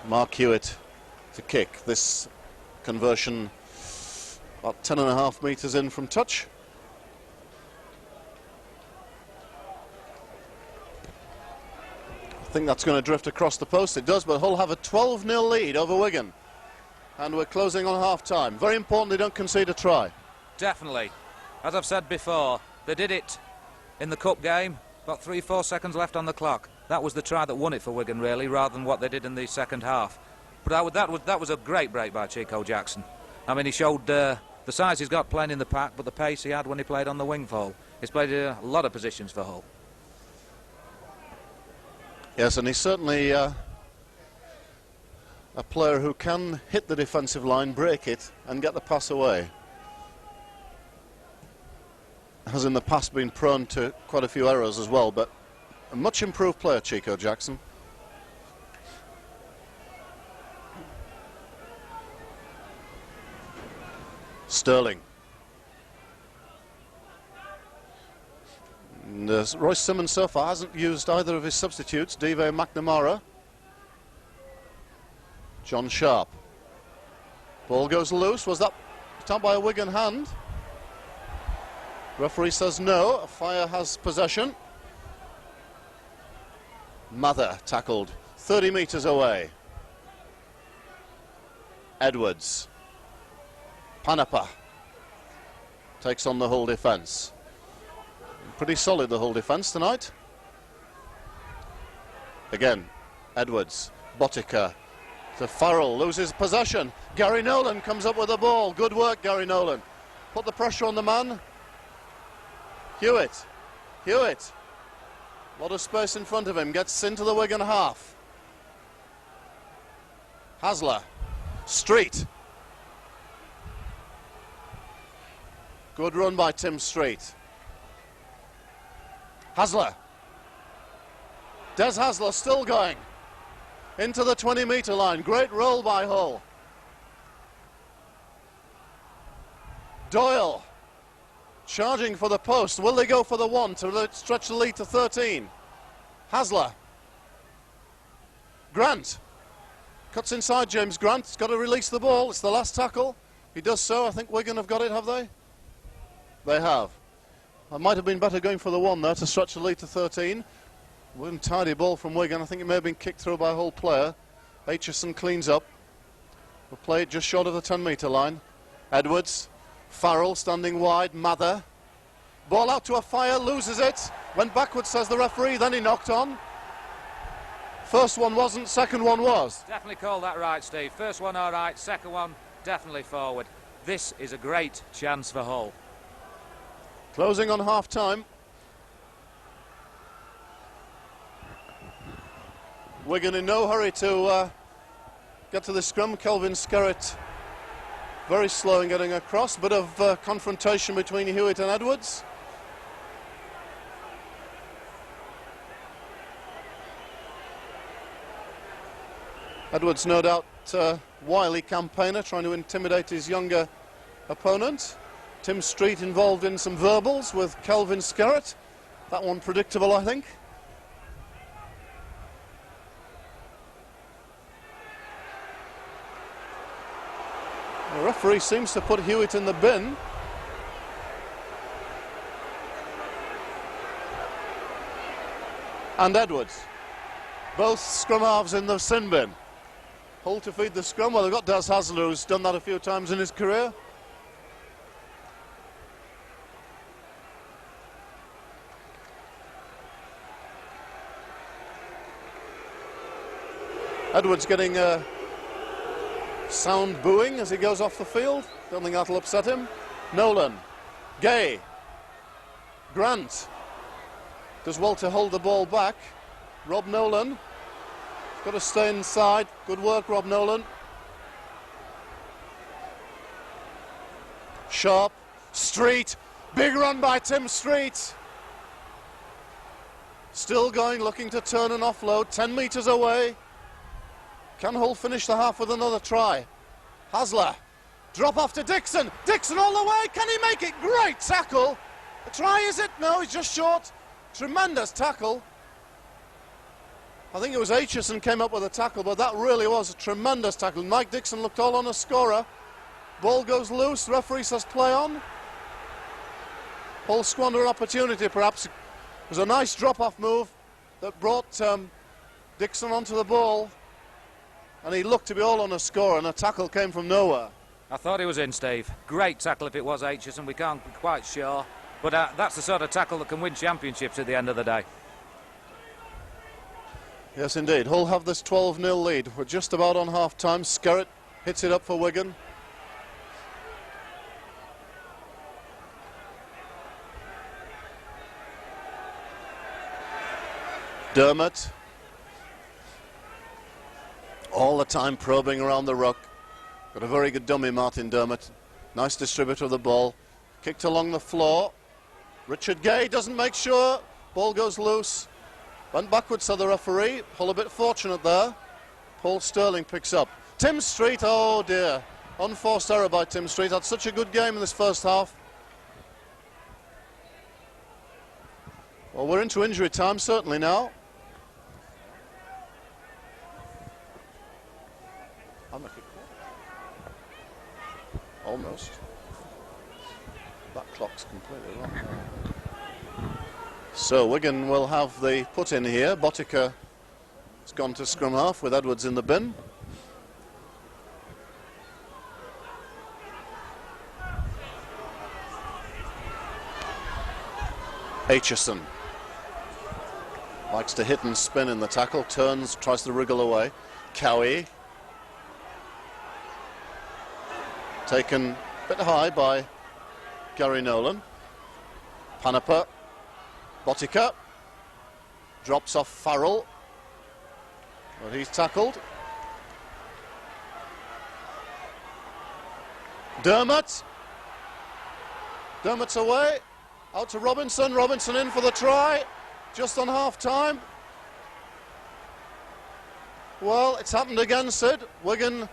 Speaker 1: Mark Hewitt to kick. This conversion about 10.5 metres in from touch. I think that's going to drift across the post. It does, but Hull have a 12-0 lead over Wigan. And we're closing on half-time. Very important they don't concede a try.
Speaker 2: Definitely. As I've said before, they did it in the cup game. About 3-4 seconds left on the clock. That was the try that won it for Wigan, really, rather than what they did in the second half. But that was a great break by Chico Jackson. I mean, he showed the size he's got playing in the pack, but the pace he had when he played on the wing for Hull. He's played a lot of positions for Hull.
Speaker 1: Yes, and he's certainly a player who can hit the defensive line, break it, and get the pass away. Has in the past been prone to quite a few errors as well, but a much improved player, Chico Jackson. Sterling. And, Royce Simmons so far hasn't used either of his substitutes, Dive McNamara. John Sharp. Ball goes loose. Was that tapped by a Wigan hand? Referee says no. Fire has possession. Mather tackled 30 metres away. Edwards. Panapa takes on the Hull defence. Pretty solid, the Hull defence tonight. Again, Edwards, Botica to Farrell, loses possession. Gary Nolan comes up with the ball. Good work, Gary Nolan. Put the pressure on the man. Hewitt. A lot of space in front of him. Gets into the Wigan half. Hasler. Street. Good run by Tim Street. Hasler. Des Hasler still going. Into the 20-metre line. Great roll by Hull. Doyle. Charging for the post. Will they go for the one to stretch the lead to 13? Hasler. Grant. Cuts inside James Grant. He's got to release the ball. It's the last tackle. He does so. I think Wigan have got it, have they? They have. It might have been better going for the one there to stretch the lead to 13. One tidy ball from Wigan. I think it may have been kicked through by a Hull player. Aitchison cleans up. We'll play it just short of the 10-metre line. Edwards. Farrell standing wide. Mather. Ball out to a fire. Loses it. Went backwards, says the referee. Then he knocked on. First one wasn't. Second one was.
Speaker 2: Definitely called that right, Steve. First one all right. Second one definitely forward. This is a great chance for Hull.
Speaker 1: Closing on half-time. Wigan in no hurry to get to the scrum. Kelvin Skerritt very slow in getting across. Bit of confrontation between Hewitt and Edwards. Edwards, no doubt, wily campaigner, trying to intimidate his younger opponent. Tim Street involved in some verbals with Kelvin Skerritt. That one predictable, I think. The referee seems to put Hewitt in the bin. And Edwards. Both scrum halves in the sin bin. Hull to feed the scrum. Well, they've got Des Hasler, who's done that a few times in his career. Edwards getting a sound booing as he goes off the field. Don't think that'll upset him. Nolan. Gay. Grant. Does well to hold the ball back. Rob Nolan. Got to stay inside. Good work, Rob Nolan. Sharp. Street. Big run by Tim Street. Still going, looking to turn and offload. 10 metres away. Can Hull finish the half with another try? Hasler. Drop off to Dixon. Dixon all the way. Can he make it? Great tackle. A try, is it? No, he's just short. Tremendous tackle. I think it was Aitchison came up with a tackle, but that really was a tremendous tackle. Mike Dixon looked all on a scorer. Ball goes loose. Referee says play on. Hull squander an opportunity, perhaps. It was a nice drop-off move that brought Dixon onto the ball. And he looked to be all on a score, and a tackle came from nowhere.
Speaker 2: I thought he was in, Steve. Great tackle if it was Aitchison. We can't be quite sure. But that's the sort of tackle that can win championships at the end of the day.
Speaker 1: Yes, indeed. Hull have this 12-0 lead. We're just about on half-time. Skerritt hits it up for Wigan. Dermott. All the time probing around the ruck. Got a very good dummy, Martin Dermott. Nice distributor of the ball. Kicked along the floor. Richard Gay doesn't make sure. Ball goes loose. Went backwards to the referee. Hull a bit fortunate there. Paul Sterling picks up. Tim Street, oh dear. Unforced error by Tim Street. Had such a good game in this first half. Well, we're into injury time, certainly now. Almost. That clock's completely wrong. So Wigan will have the put in here. Botica It's gone to scrum half with Edwards in the bin. Aitchison likes to hit and spin in the tackle, turns, tries to wriggle away. Cowie taken a bit high by Gary Nolan. Panapa, Botica drops off Farrell, but he's tackled. Dermott's away, out to Robinson in for the try, just on half time. Well, it's happened again, Sid. Wigan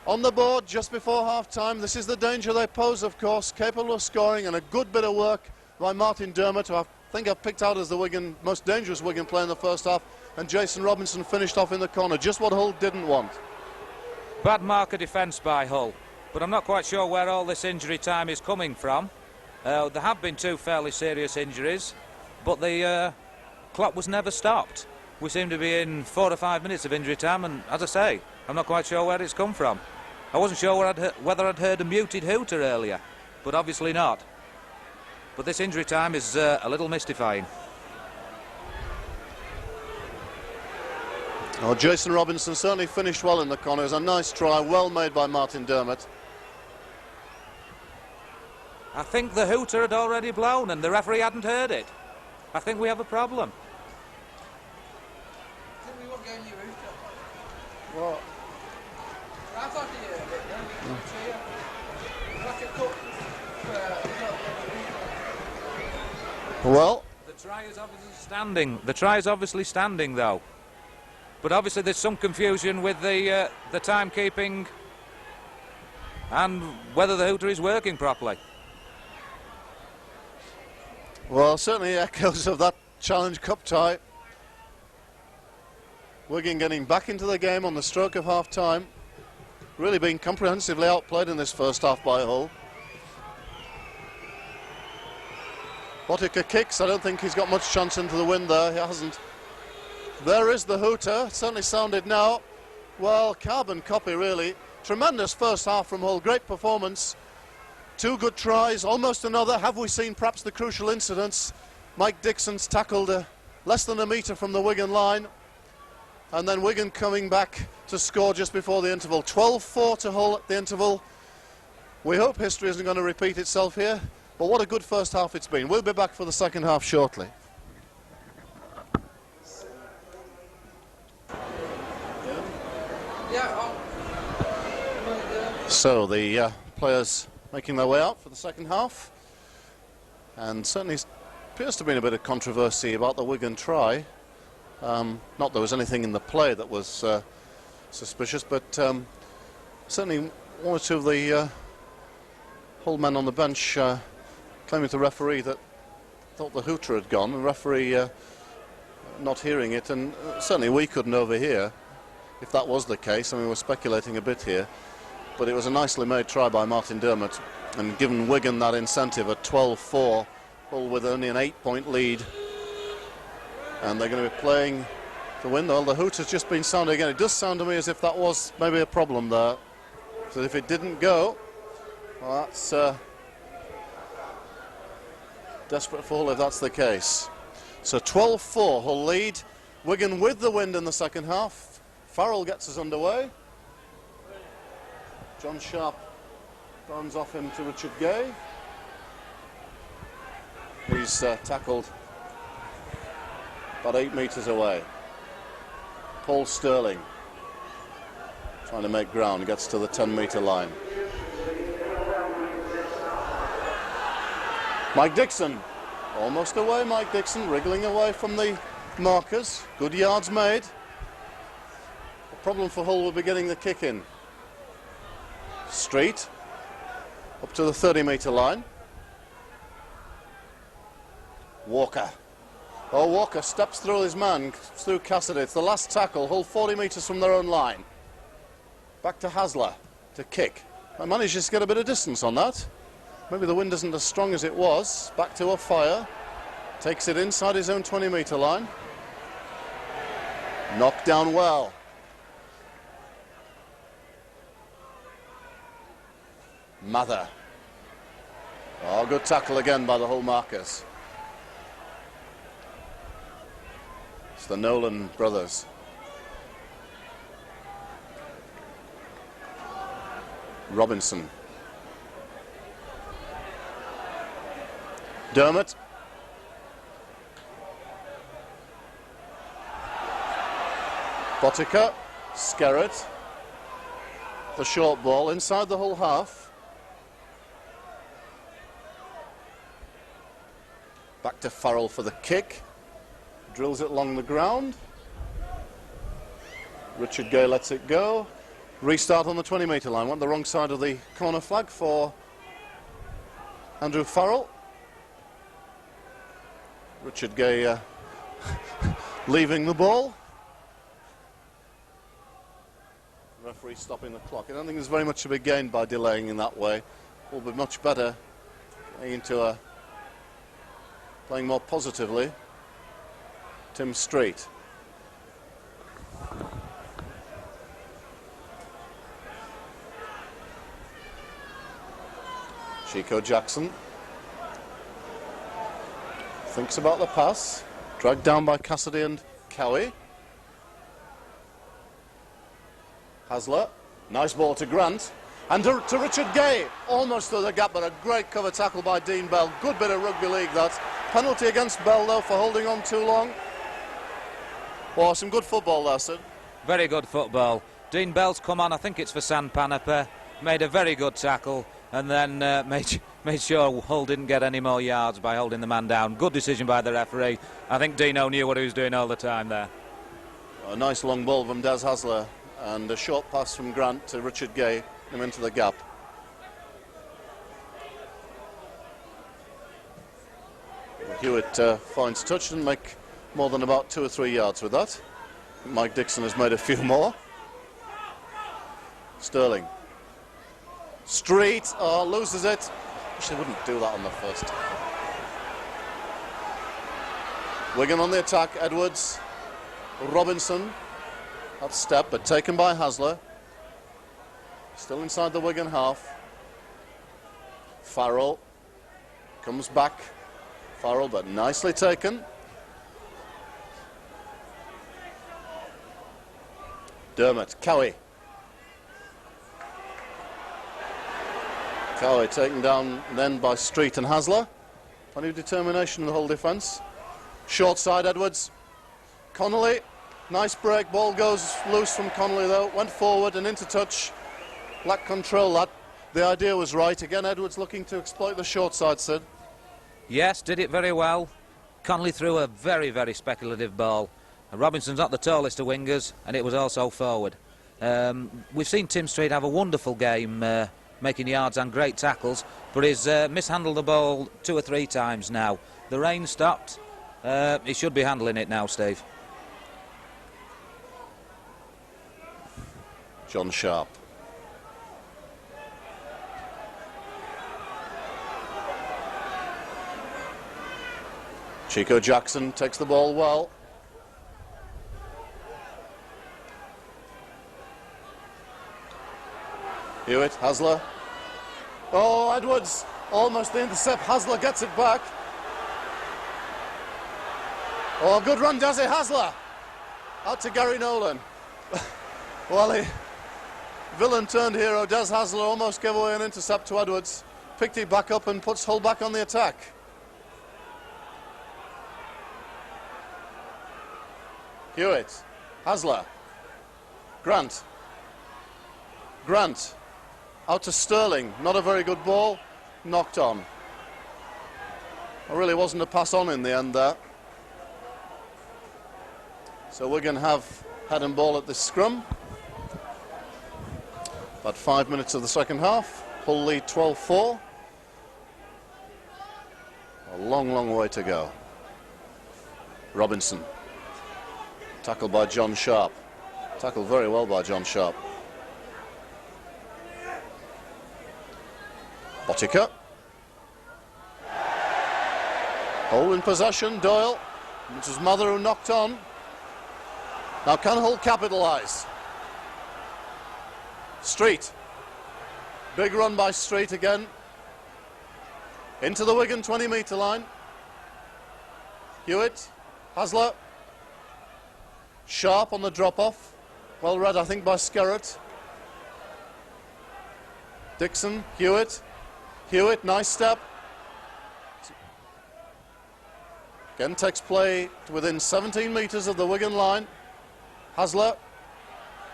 Speaker 1: on the board just before half time. This is the danger they pose, of course, capable of scoring, and a good bit of work by Martin Dermott, who I think I've picked out as the most dangerous Wigan player in the first half, and Jason Robinson finished off in the corner, just what Hull didn't want.
Speaker 2: Bad marker defence by Hull, but I'm not quite sure where all this injury time is coming from. There have been 2 fairly serious injuries, but the clock was never stopped. We seem to be in 4 to 5 minutes of injury time, and as I say, I'm not quite sure where it's come from. I wasn't sure whether I'd heard a muted hooter earlier, but obviously not. But this injury time is a little mystifying.
Speaker 1: Oh, Jason Robinson certainly finished well in the corner. It was a nice try, well made by Martin Dermott.
Speaker 2: I think the hooter had already blown and the referee hadn't heard it. I think we have a problem.
Speaker 3: I think we won't get any hooter.
Speaker 1: What?
Speaker 3: I thought he heard it, yeah. Like a cup.
Speaker 1: Well,
Speaker 2: The try is obviously standing. The try is obviously standing, though. But obviously there's some confusion with the timekeeping and whether the hooter is working properly.
Speaker 1: well, certainly echoes of that Challenge Cup tie. Wigan getting back into the game on the stroke of half time. Really being comprehensively outplayed in this first half by Hull. Botica kicks. I don't think he's got much chance into the wind there. He hasn't. There is the hooter. It certainly sounded now. Well, carbon copy, really. Tremendous first half from Hull. Great performance. 2 good tries. Almost another. Have we seen perhaps the crucial incidents? Mike Dixon's tackled less than a metre from the Wigan line. And then Wigan coming back to score just before the interval. 12-4 to Hull at the interval. We hope history isn't going to repeat itself here. But what a good first half it's been. We'll be back for the second half shortly. So the players making their way out for the second half. And certainly appears to have been a bit of controversy about the Wigan try. Not there was anything in the play that was suspicious, but certainly one or two of the Hull men on the bench claiming to the referee that thought the hooter had gone, and the referee not hearing it, and certainly we couldn't overhear if that was the case. I mean, we're speculating a bit here, but it was a nicely made try by Martin Dermott, and given Wigan that incentive at 12-4, Hull with only an 8-point lead, and they're going to be playing to win. Well, the hooter's just been sounded again. It does sound to me as if that was maybe a problem there. So if it didn't go, well, that's desperate for Hull if that's the case. So 12-4, Hull lead. Wigan with the wind in the second half. Farrell gets us underway. John Sharp runs off him to Richard Gay. He's tackled about 8 metres away. Paul Sterling trying to make ground, gets to the 10-metre line. Mike Dixon, almost away. Mike Dixon wriggling away from the markers. Good yards made. The problem for Hull will be getting the kick in. Street up to the 30-metre line. Walker. Oh, Walker steps through his man, through Cassidy. It's the last tackle. Hull 40 metres from their own line. Back to Hasler to kick. I manages to get a bit of distance on that. Maybe the wind isn't as strong as it was. Back to a fire. Takes it inside his own 20-metre line. Knocked down well. Mather. Oh, good tackle again by the Hull markers. It's the Nolan brothers. Robinson. Dermot. Botica. Skerrett. The short ball inside the Hull half. Back to Farrell for the kick. Drills it along the ground. Richard Gay lets it go. Restart on the 20-metre line. Went the wrong side of the corner flag for Andrew Farrell. Richard Gay leaving the ball. Referee stopping the clock. I don't think there's very much to be gained by delaying in that way. It will be much better getting into playing more positively. Tim Street. Chico Jackson thinks about the pass, dragged down by Cassidy and Cowie. Hasler, nice ball to Grant, and to Richard Gay, almost through the gap, but a great cover tackle by Dean Bell. Good bit of rugby league that. Penalty against Bell though for holding on too long. Oh, some good football there, Sid.
Speaker 2: Very good football. Dean Bell's come on, I think it's for Sandpanepa, made a very good tackle, and then made sure Hull didn't get any more yards by holding the man down. Good decision by the referee. I think Dino knew what he was doing all the time there.
Speaker 1: A nice long ball from Des Hasler and a short pass from Grant to Richard Gay, him into the gap. Hewitt finds touch and make more than about 2 or 3 yards with that. Mike Dixon has made a few more. Sterling. Street, loses it. Wish they wouldn't do that on the first. Wigan on the attack, Edwards. Robinson. That step, but taken by Hasler. Still inside the Wigan half. Farrell comes back. Farrell, but nicely taken. Dermot, Cowie. Cowie taken down then by Street and Hasler. Plenty of determination in the whole defence. Short side, Edwards. Connolly, nice break. Ball goes loose from Connolly though. Went forward and into touch. Lacked control. That the idea was right. Again, Edwards looking to exploit the short side, Sid.
Speaker 2: Yes, did it very well. Connolly threw a very, very speculative ball. Robinson's not the tallest of wingers, and it was also forward. We've seen Tim Street have a wonderful game, making yards and great tackles, but he's mishandled the ball 2 or 3 times now. The rain stopped. He should be handling it now, Steve.
Speaker 1: John Sharp. Chico Jackson takes the ball well. Hewitt, Hasler. Oh, Edwards, almost the intercept. Hasler gets it back. Oh, good run, Desi Hasler. Out to Gary Nolan. Well, villain turned hero, Des Hasler, almost gave away an intercept to Edwards. Picked it back up and puts Hull back on the attack. Hewitt, Hasler, Grant. Grant, out to Sterling, not a very good ball, knocked on. There really wasn't a pass on in the end there. So Wigan have head and ball at this scrum. About 5 minutes of the second half, Hull lead 12-4. A long, long way to go. Robinson. Tackled by John Sharp. Tackled very well by John Sharp. Botica. Hull in possession, Doyle. It was Mather who knocked on. Now can Hull capitalise? Street. Big run by Street again. Into the Wigan 20-metre line. Hewitt, Hasler. Sharp on the drop-off. Well read, I think, by Skerrett. Dixon, Hewitt. Hewitt, nice step. Again takes play to within 17 metres of the Wigan line. Hasler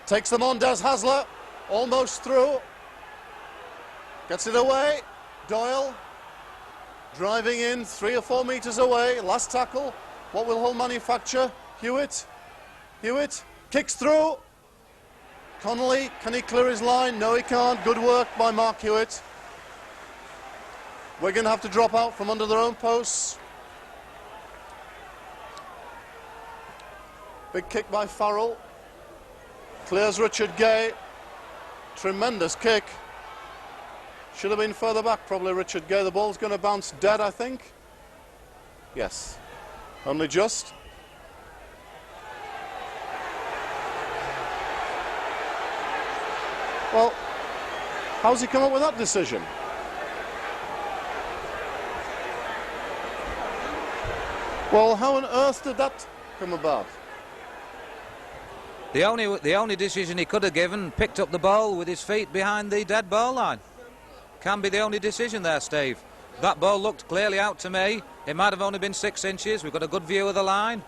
Speaker 1: takes them on, Des Hasler. Almost through. Gets it away. Doyle driving in 3 or 4 metres away. Last tackle. What will Hull manufacture? Hewitt. Hewitt kicks through. Connolly, can he clear his line? No, he can't. Good work by Mark Hewitt. Wigan have to drop out from under their own posts. Big kick by Farrell. Clears Richard Gay. Tremendous kick. Should have been further back, probably, Richard Gay. The ball's going to bounce dead, I think. Yes. Only just. Well, how's he come up with that decision? Well, how on earth did that come about?
Speaker 2: The only decision he could have given, picked up the ball with his feet behind the dead ball line. Can be the only decision there, Steve. That ball looked clearly out to me. It might have only been 6 inches. We've got a good view of the line.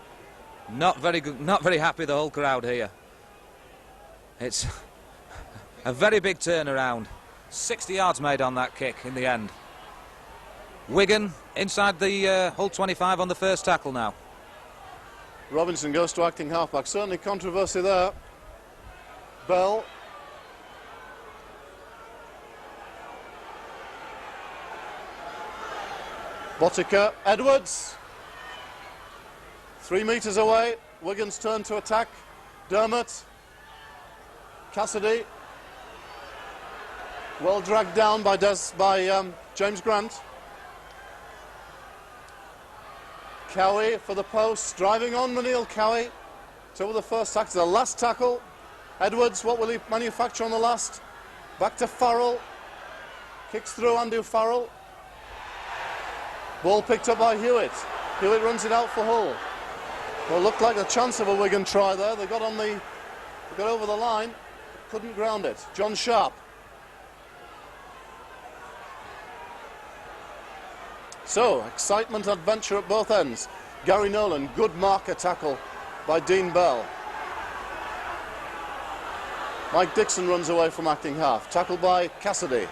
Speaker 2: Not very good, not very happy, the whole crowd here. It's a very big turnaround. 60 yards made on that kick in the end. Wigan inside the Hull 25 on the first tackle now.
Speaker 1: Robinson goes to acting halfback. Certainly controversy there. Bell. Botica. Edwards. 3 metres away. Wigan's turn to attack. Dermot. Cassidy. Well dragged down by James Grant. Cowie for the post, driving on Manil Cowie. So with the first tackle, the last tackle. Edwards, what will he manufacture on the last? Back to Farrell. Kicks through Andrew Farrell. Ball picked up by Hewitt. Hewitt runs it out for Hull. Well, looked like a chance of a Wigan try there. They got over the line, couldn't ground it. John Sharp. So, excitement, adventure at both ends. Gary Nolan, good marker tackle by Dean Bell. Mike Dixon runs away from acting half. Tackle by Cassidy.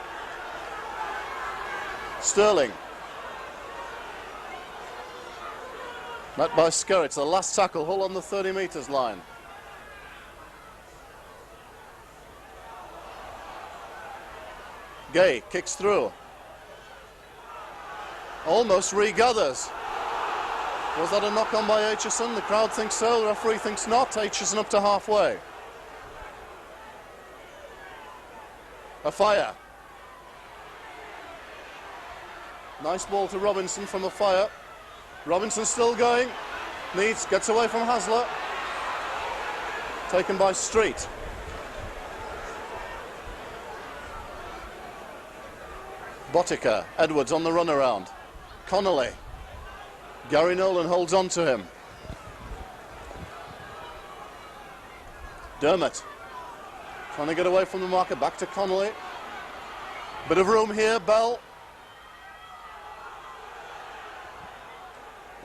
Speaker 1: Sterling. Met by Skerrett. The last tackle, Hull on the 30 metres line. Gay kicks through. Almost regathers. Was that a knock on by Aitchison? The crowd thinks so, the referee thinks not. Aitchison up to halfway. A fire. Nice ball to Robinson from a fire. Robinson still going. Gets away from Hasler. Taken by Street. Botica. Edwards on the runaround. Connolly. Gary Nolan holds on to him. Dermot. Trying to get away from the marker. Back to Connolly. Bit of room here. Bell.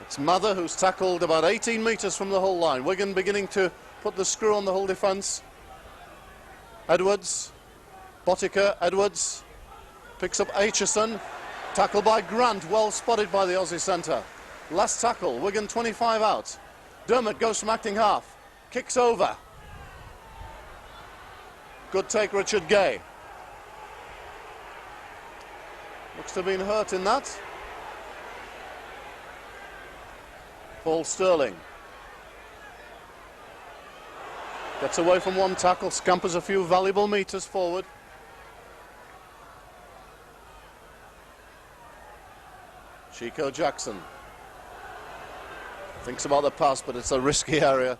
Speaker 1: It's Mather who's tackled about 18 metres from the Hull line. Wigan beginning to put the screw on the Hull defence. Edwards. Botica. Edwards. Picks up Aitchison. Tackle by Grant. Well spotted by the Aussie centre. Last tackle. Wigan 25 out. Dermot goes from acting half. Kicks over. Good take, Richard Gay. Looks to have been hurt in that. Paul Sterling. Gets away from one tackle. Scampers a few valuable metres forward. Chico Jackson thinks about the pass, but it's a risky area.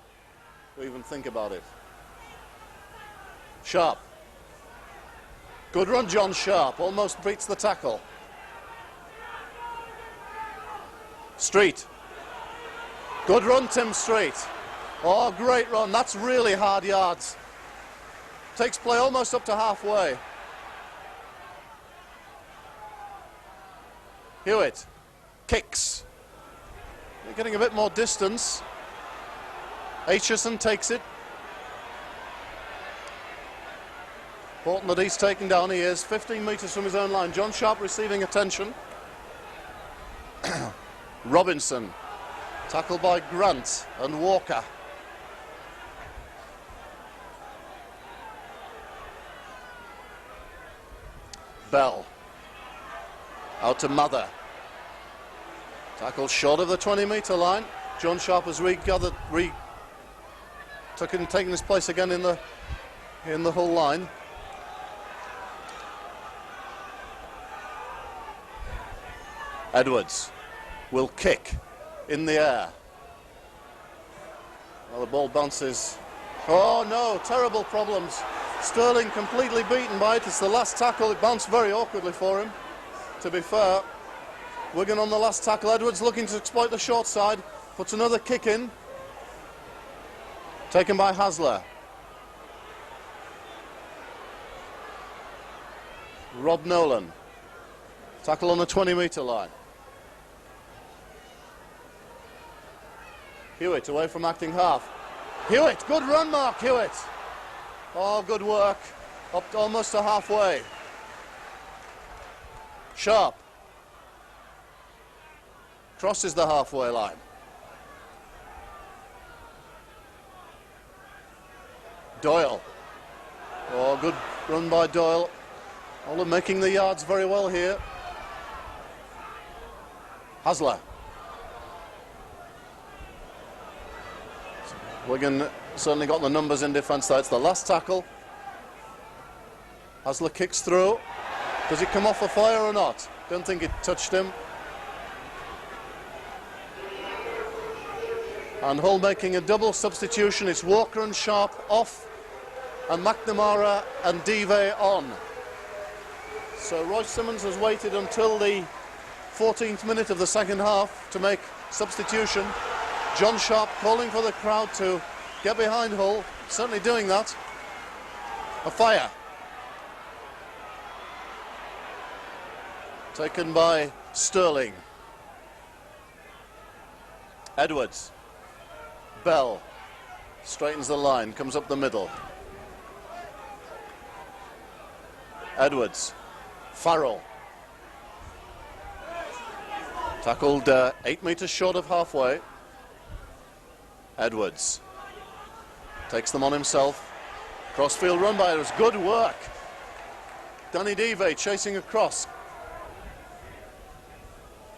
Speaker 1: to even think about it. Sharp. Good run, John Sharp. Almost beats the tackle. Street. Good run, Tim Street. Oh, great run. That's really hard yards. Takes play almost up to halfway. Hewitt. Kicks. They're getting a bit more distance. Aitchison takes it. Important that he's taken down. He is 15 metres from his own line. John Sharp receiving attention. Robinson. Tackled by Grant and Walker. Bell. Out to Mather. Tackle short of the 20-metre line. John Sharp has taken his place again in the whole line. Edwards will kick in the air. Well, the ball bounces. Oh no, terrible problems. Sterling completely beaten by it. It's the last tackle. It bounced very awkwardly for him, to be fair. Wigan on the last tackle. Edwards looking to exploit the short side. Puts another kick in. Taken by Hasler. Rob Nolan. Tackle on the 20-metre line. Hewitt away from acting half. Hewitt, good run, Mark Hewitt. Oh, good work. Up almost to halfway. Sharp. Crosses the halfway line. Doyle. Oh, good run by Doyle. All making the yards very well here. Hasler. Wigan certainly got the numbers in defence there. It's the last tackle. Hasler kicks through. Does it come off a fire or not? Don't think it touched him. And Hull making a double substitution. It's Walker and Sharp off, and McNamara and Dive on. So Roy Simmons has waited until the 14th minute of the second half to make substitution. John Sharp calling for the crowd to get behind Hull, certainly doing that. A fire. Taken by Sterling. Edwards. Bell. Straightens the line, comes up the middle. Edwards. Farrell. Tackled 8 metres short of halfway. Edwards takes them on himself. Crossfield run by Edwards. Good work. Danny Dive chasing across.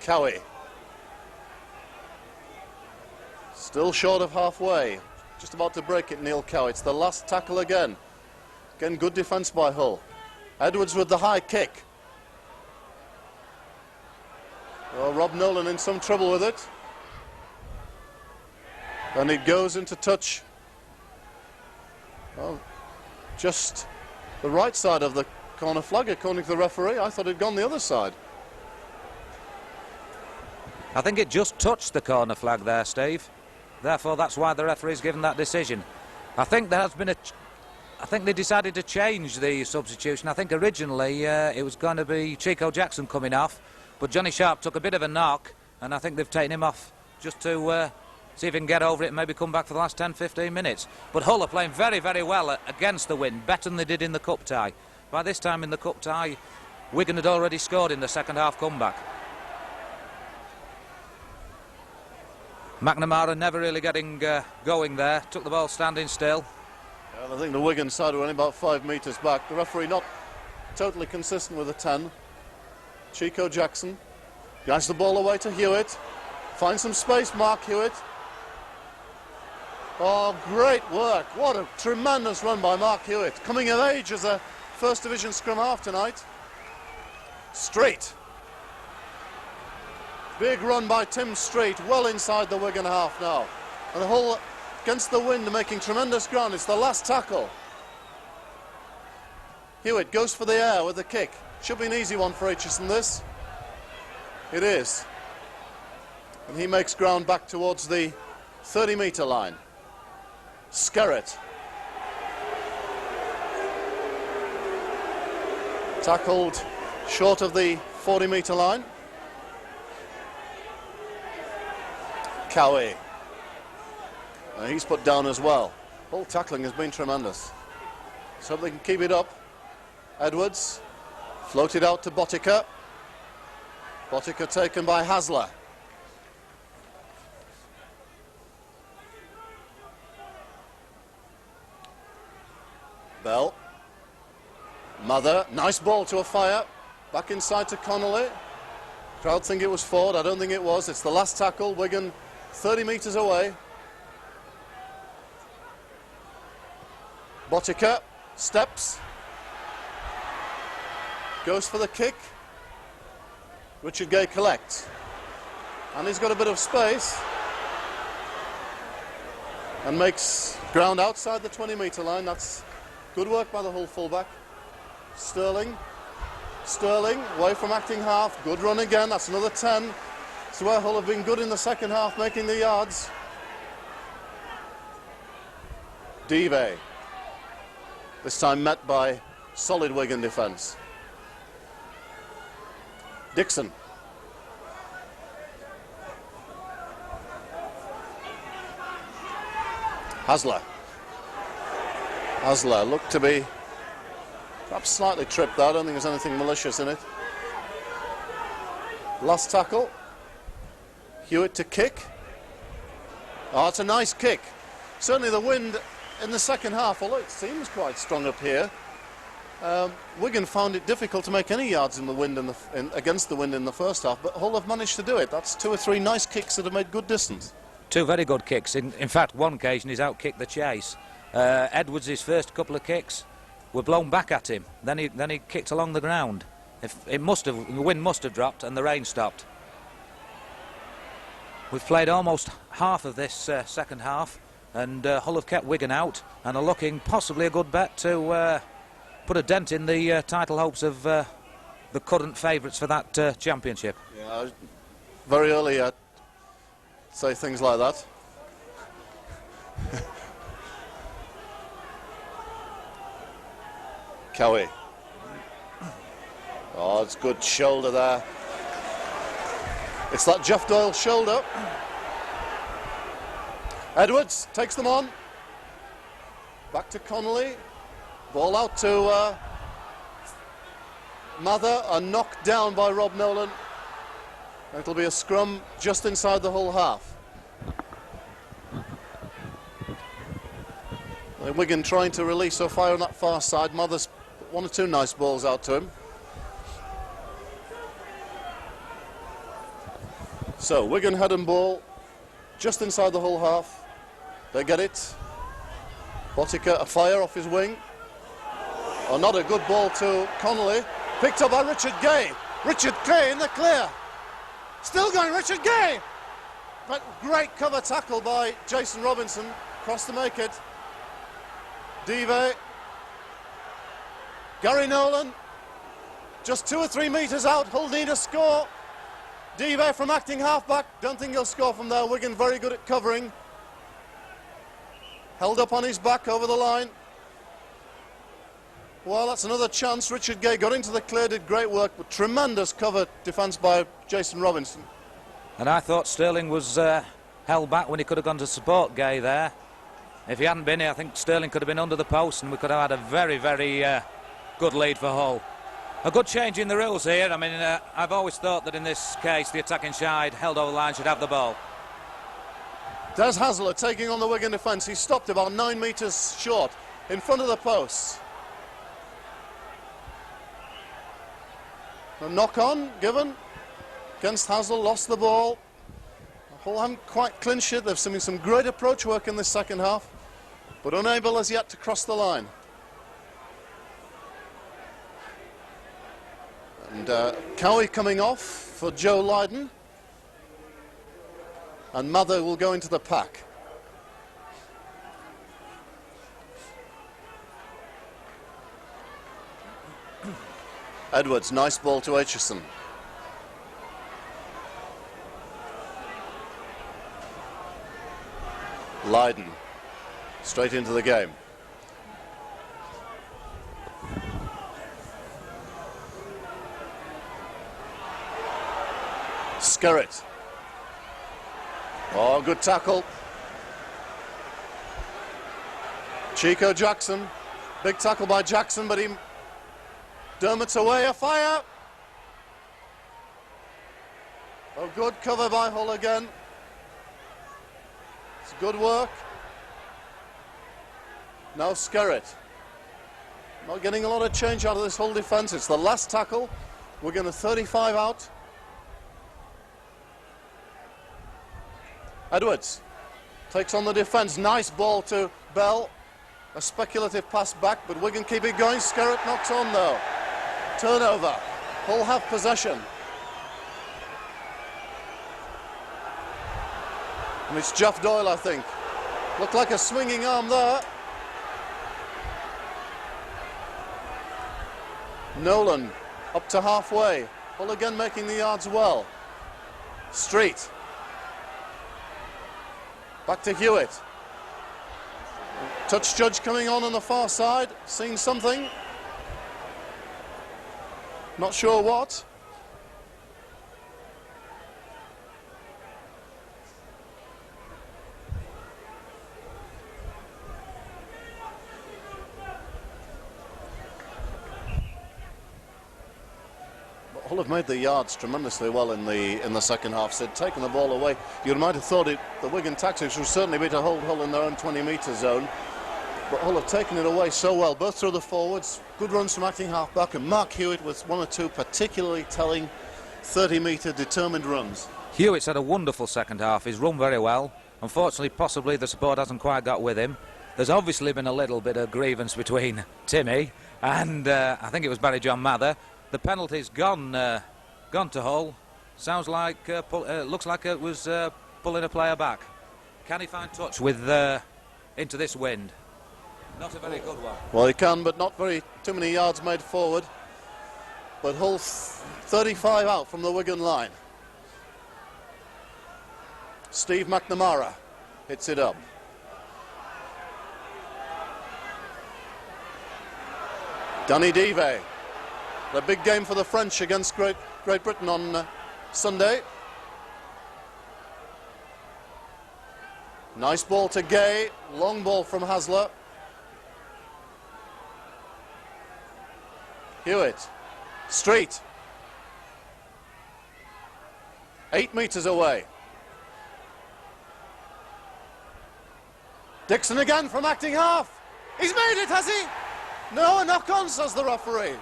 Speaker 1: Cowie. Still short of halfway. Just about to break it, Neil Cowie. It's the last tackle again. Again, good defence by Hull. Edwards with the high kick. Oh, Rob Nolan in some trouble with it. And it goes into touch. Well, just the right side of the corner flag, according to the referee. I thought it'd gone the other side.
Speaker 2: I think it just touched the corner flag there, Steve. Therefore, that's why the referee's given that decision. I think there has been I think they decided to change the substitution. I think originally it was going to be Chico Jackson coming off, but Johnny Sharp took a bit of a knock, and I think they've taken him off just to see if he can get over it and maybe come back for the last 10-15 minutes. But Hull are playing very, very well against the wind, better than they did in the cup tie. By this time in the cup tie, Wigan had already scored in the second half comeback. McNamara never really getting going there, took the ball standing still.
Speaker 1: I think the Wigan side were only about 5 metres back. The referee not totally consistent with the 10. Chico Jackson guides the ball away to Hewitt. Finds some space, Mark Hewitt. Oh, great work. What a tremendous run by Mark Hewitt. Coming of age as a First Division scrum half tonight. Street. Big run by Tim Street, well inside the Wigan half now. And the Hull against the wind, making tremendous ground. It's the last tackle. Hewitt goes for the air with the kick. Should be an easy one for Aitchison, this. It is. And he makes ground back towards the 30-metre line. Skerritt. Tackled short of the 40-metre line. Cowie. He's put down as well. All tackling has been tremendous. So they can keep it up. Edwards floated out to Botica. Botica taken by Hasler. Bell. Mother, nice ball to a fire. Back inside to Connolly. Crowd think it was Ford. I don't think it was. It's the last tackle. Wigan 30 metres away. Botica steps. Goes for the kick. Richard Gay collects. And he's got a bit of space. And makes ground outside the 20-metre line. That's good work by the Hull fullback. Sterling. Sterling away from acting half. Good run again. That's another 10. So where Hull have been good in the second half, making the yards. Dive. This time met by solid Wigan defence. Dixon. Hasler. Hasler looked to be perhaps slightly tripped there. I don't think there's anything malicious in it. Last tackle. Hewitt to kick. Oh, it's a nice kick. Certainly the wind in the second half, although it seems quite strong up here, Wigan found it difficult to make any yards in the wind against the wind in the first half, but Hull have managed to do it. That's 2 or 3 nice kicks that have made good distance.
Speaker 2: 2 very good kicks. In fact, one occasion he's outkicked the chase. Edwards' first couple of kicks were blown back at him. Then he kicked along the ground. The wind must have dropped and the rain stopped. We've played almost half of this second half, and Hull have kept Wigan out and are looking possibly a good bet to put a dent in the title hopes of the current favourites for that championship.
Speaker 1: Yeah, very early yet. Say things like that. Cowie. Oh, it's good shoulder there. It's that Jeff Doyle shoulder. Edwards takes them on. Back to Connolly. Ball out to Mather and knocked down by Rob Nolan. It'll be a scrum just inside the Hull half. Wigan trying to release or fire on that far side. Mather's put 1 or 2 nice balls out to him. So Wigan head and ball just inside the Hull half. They get it. Botica a fire off his wing. Oh, not a good ball to Connolly. Picked up by Richard Gay. Richard Gay in the clear. Still going, Richard Gay! But great cover tackle by Jason Robinson. Across to make it. Dive. Gary Nolan. Just 2 or 3 metres out. Hull need a score. Dive from acting halfback. Don't think he'll score from there. Wigan very good at covering. Held up on his back over the line. Well, that's another chance. Richard Gay got into the clear, did great work, but tremendous cover defence by Jason Robinson.
Speaker 2: And I thought Sterling was held back when he could have gone to support Gay there. If he hadn't been here, I think Sterling could have been under the post and we could have had a very, very good lead for Hull. A good change in the rules here. I mean, I've always thought that in this case the attacking side held over the line should have the ball.
Speaker 1: Des Hasler taking on the Wigan defence. He stopped about 9 metres short in front of the posts. A knock-on given against Hasler, lost the ball. Hull haven't quite clinched it. They've seen some great approach work in this second half, but unable as yet to cross the line. And Cowie coming off for Joe Lydon. And Mather will go into the pack. Edwards, nice ball to Aitchison. Lydon, straight into the game. Skerritt. Oh, good tackle. Chico Jackson. Big tackle by Jackson, but Dermot's away, a fire. Oh, good cover by Hull again. It's good work. Now Skerritt. Not getting a lot of change out of this Hull defence. It's the last tackle. We're going to 35 out. Edwards takes on the defence. Nice ball to Bell. A speculative pass back, but Wigan keep it going. Skerritt knocks on though. Turnover. Hull have possession. And it's Jeff Doyle, I think. Looked like a swinging arm there. Nolan up to halfway. Hull again making the yards well. Street. Back to Hewitt. Touch judge coming on the far side. Seeing something. Not sure what. Hull have made the yards tremendously well in the second half. Sid taking the ball away. You might have thought the Wigan tactics would certainly be to hold Hull in their own 20-metre zone. But Hull have taken it away so well, both through the forwards. Good runs from acting half-back, and Mark Hewitt with one or two particularly telling 30-metre determined runs.
Speaker 2: Hewitt's had a wonderful second half. He's run very well. Unfortunately, possibly the support hasn't quite got with him. There's obviously been a little bit of grievance between Timmy and I think it was Barry John Mather. The penalty's gone to Hull. Sounds like, looks like it was pulling a player back. Can he find touch with into this wind? Not a very good one.
Speaker 1: Well, he can, but not too many yards made forward. But Hull 35 out from the Wigan line. Steve McNamara hits it up. Danny Dive. The big game for the French against Great Britain on Sunday. Nice ball to Gay. Long ball from Hasler. Hewitt. Street. 8 metres away. Dixon again from acting half. He's made it, has he? No, a knock-on, says the referee.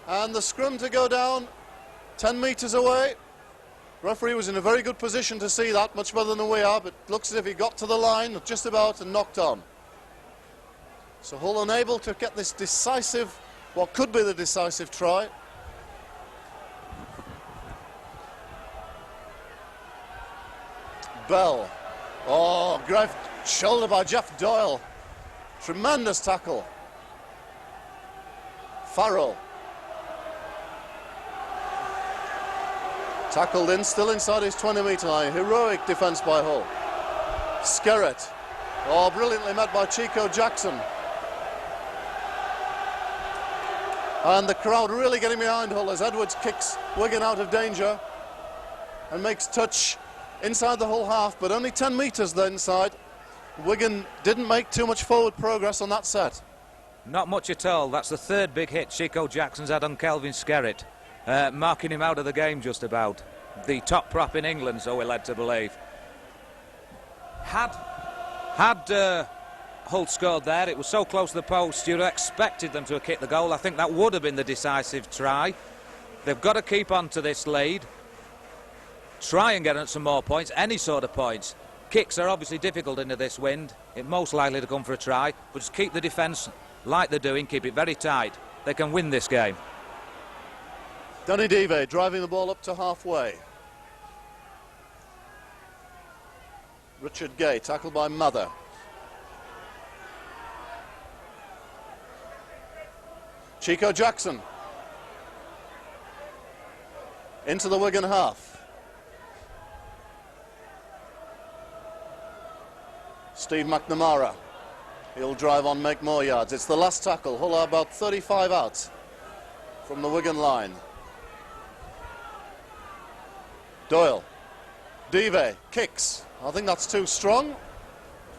Speaker 1: And the scrum to go down 10 metres away. Referee was in a very good position to see that, much better than we are, but looks as if he got to the line just about and knocked on. So Hull unable to get this decisive, what could be the decisive try. Bell. Oh, great shoulder by Jeff Doyle. Tremendous tackle. Farrell. Tackled in, still inside his 20-metre line. Heroic defence by Hull. Skerritt. Oh, brilliantly met by Chico Jackson. And the crowd really getting behind Hull as Edwards kicks Wigan out of danger and makes touch inside the Hull half, but only 10 metres there inside. Wigan didn't make too much forward progress on that set.
Speaker 2: Not much at all. That's the third big hit Chico Jackson's had on Kelvin Skerritt. Marking him out of the game just about. The top prop in England, so we're led to believe. Had Hull scored there, it was so close to the post, you'd have expected them to have kicked the goal. I think that would have been the decisive try. They've got to keep on to this lead. Try and get some more points, any sort of points. Kicks are obviously difficult into this wind. It's most likely to come for a try, but just keep the defence like they're doing, keep it very tight. They can win this game.
Speaker 1: Danny Dive driving the ball up to halfway. Richard Gay tackled by Mather. Chico Jackson. Into the Wigan half. Steve McNamara. He'll drive on, make more yards. It's the last tackle. Hull are about 35 out from the Wigan line. Doyle. Dive kicks. I think that's too strong.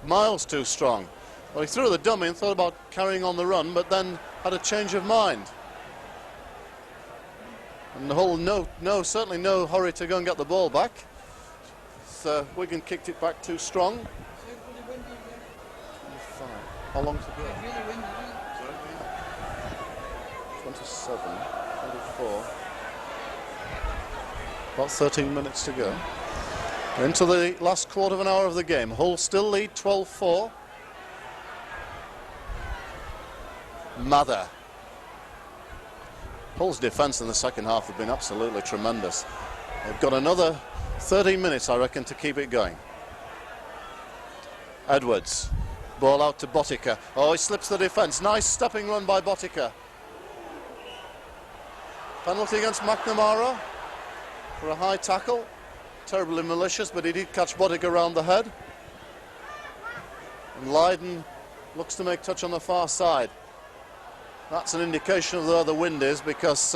Speaker 1: Miles too strong. Well, he threw the dummy and thought about carrying on the run, but then had a change of mind. And the Hull, certainly no hurry to go and get the ball back. So Wigan kicked it back too strong. How long to go? 27, 24. About 13 minutes to go. Into the last quarter of an hour of the game. Hull still lead 12-4. Mather. Hull's defence in the second half have been absolutely tremendous. They've got another 13 minutes, I reckon, to keep it going. Edwards. Ball out to Botica. Oh, he slips the defence. Nice stepping run by Botica. Penalty against McNamara for a high tackle. Terribly malicious, but he did catch Botica around the head. And Lydon looks to make touch on the far side. That's an indication of where the wind is, because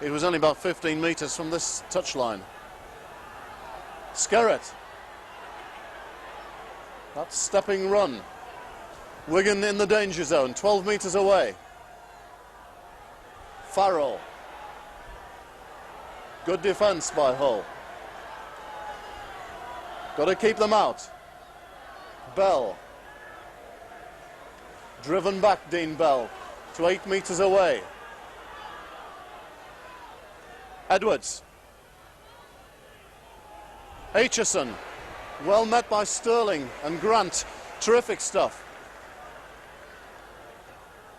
Speaker 1: it was only about 15 metres from this touchline. Skerrett. That's stepping run. Wigan in the danger zone, 12 metres away. Farrell. Good defence by Hull. Got to keep them out. Bell. Driven back, Dean Bell, to 8 metres away. Edwards. Aitchison. Well met by Sterling and Grant. Terrific stuff.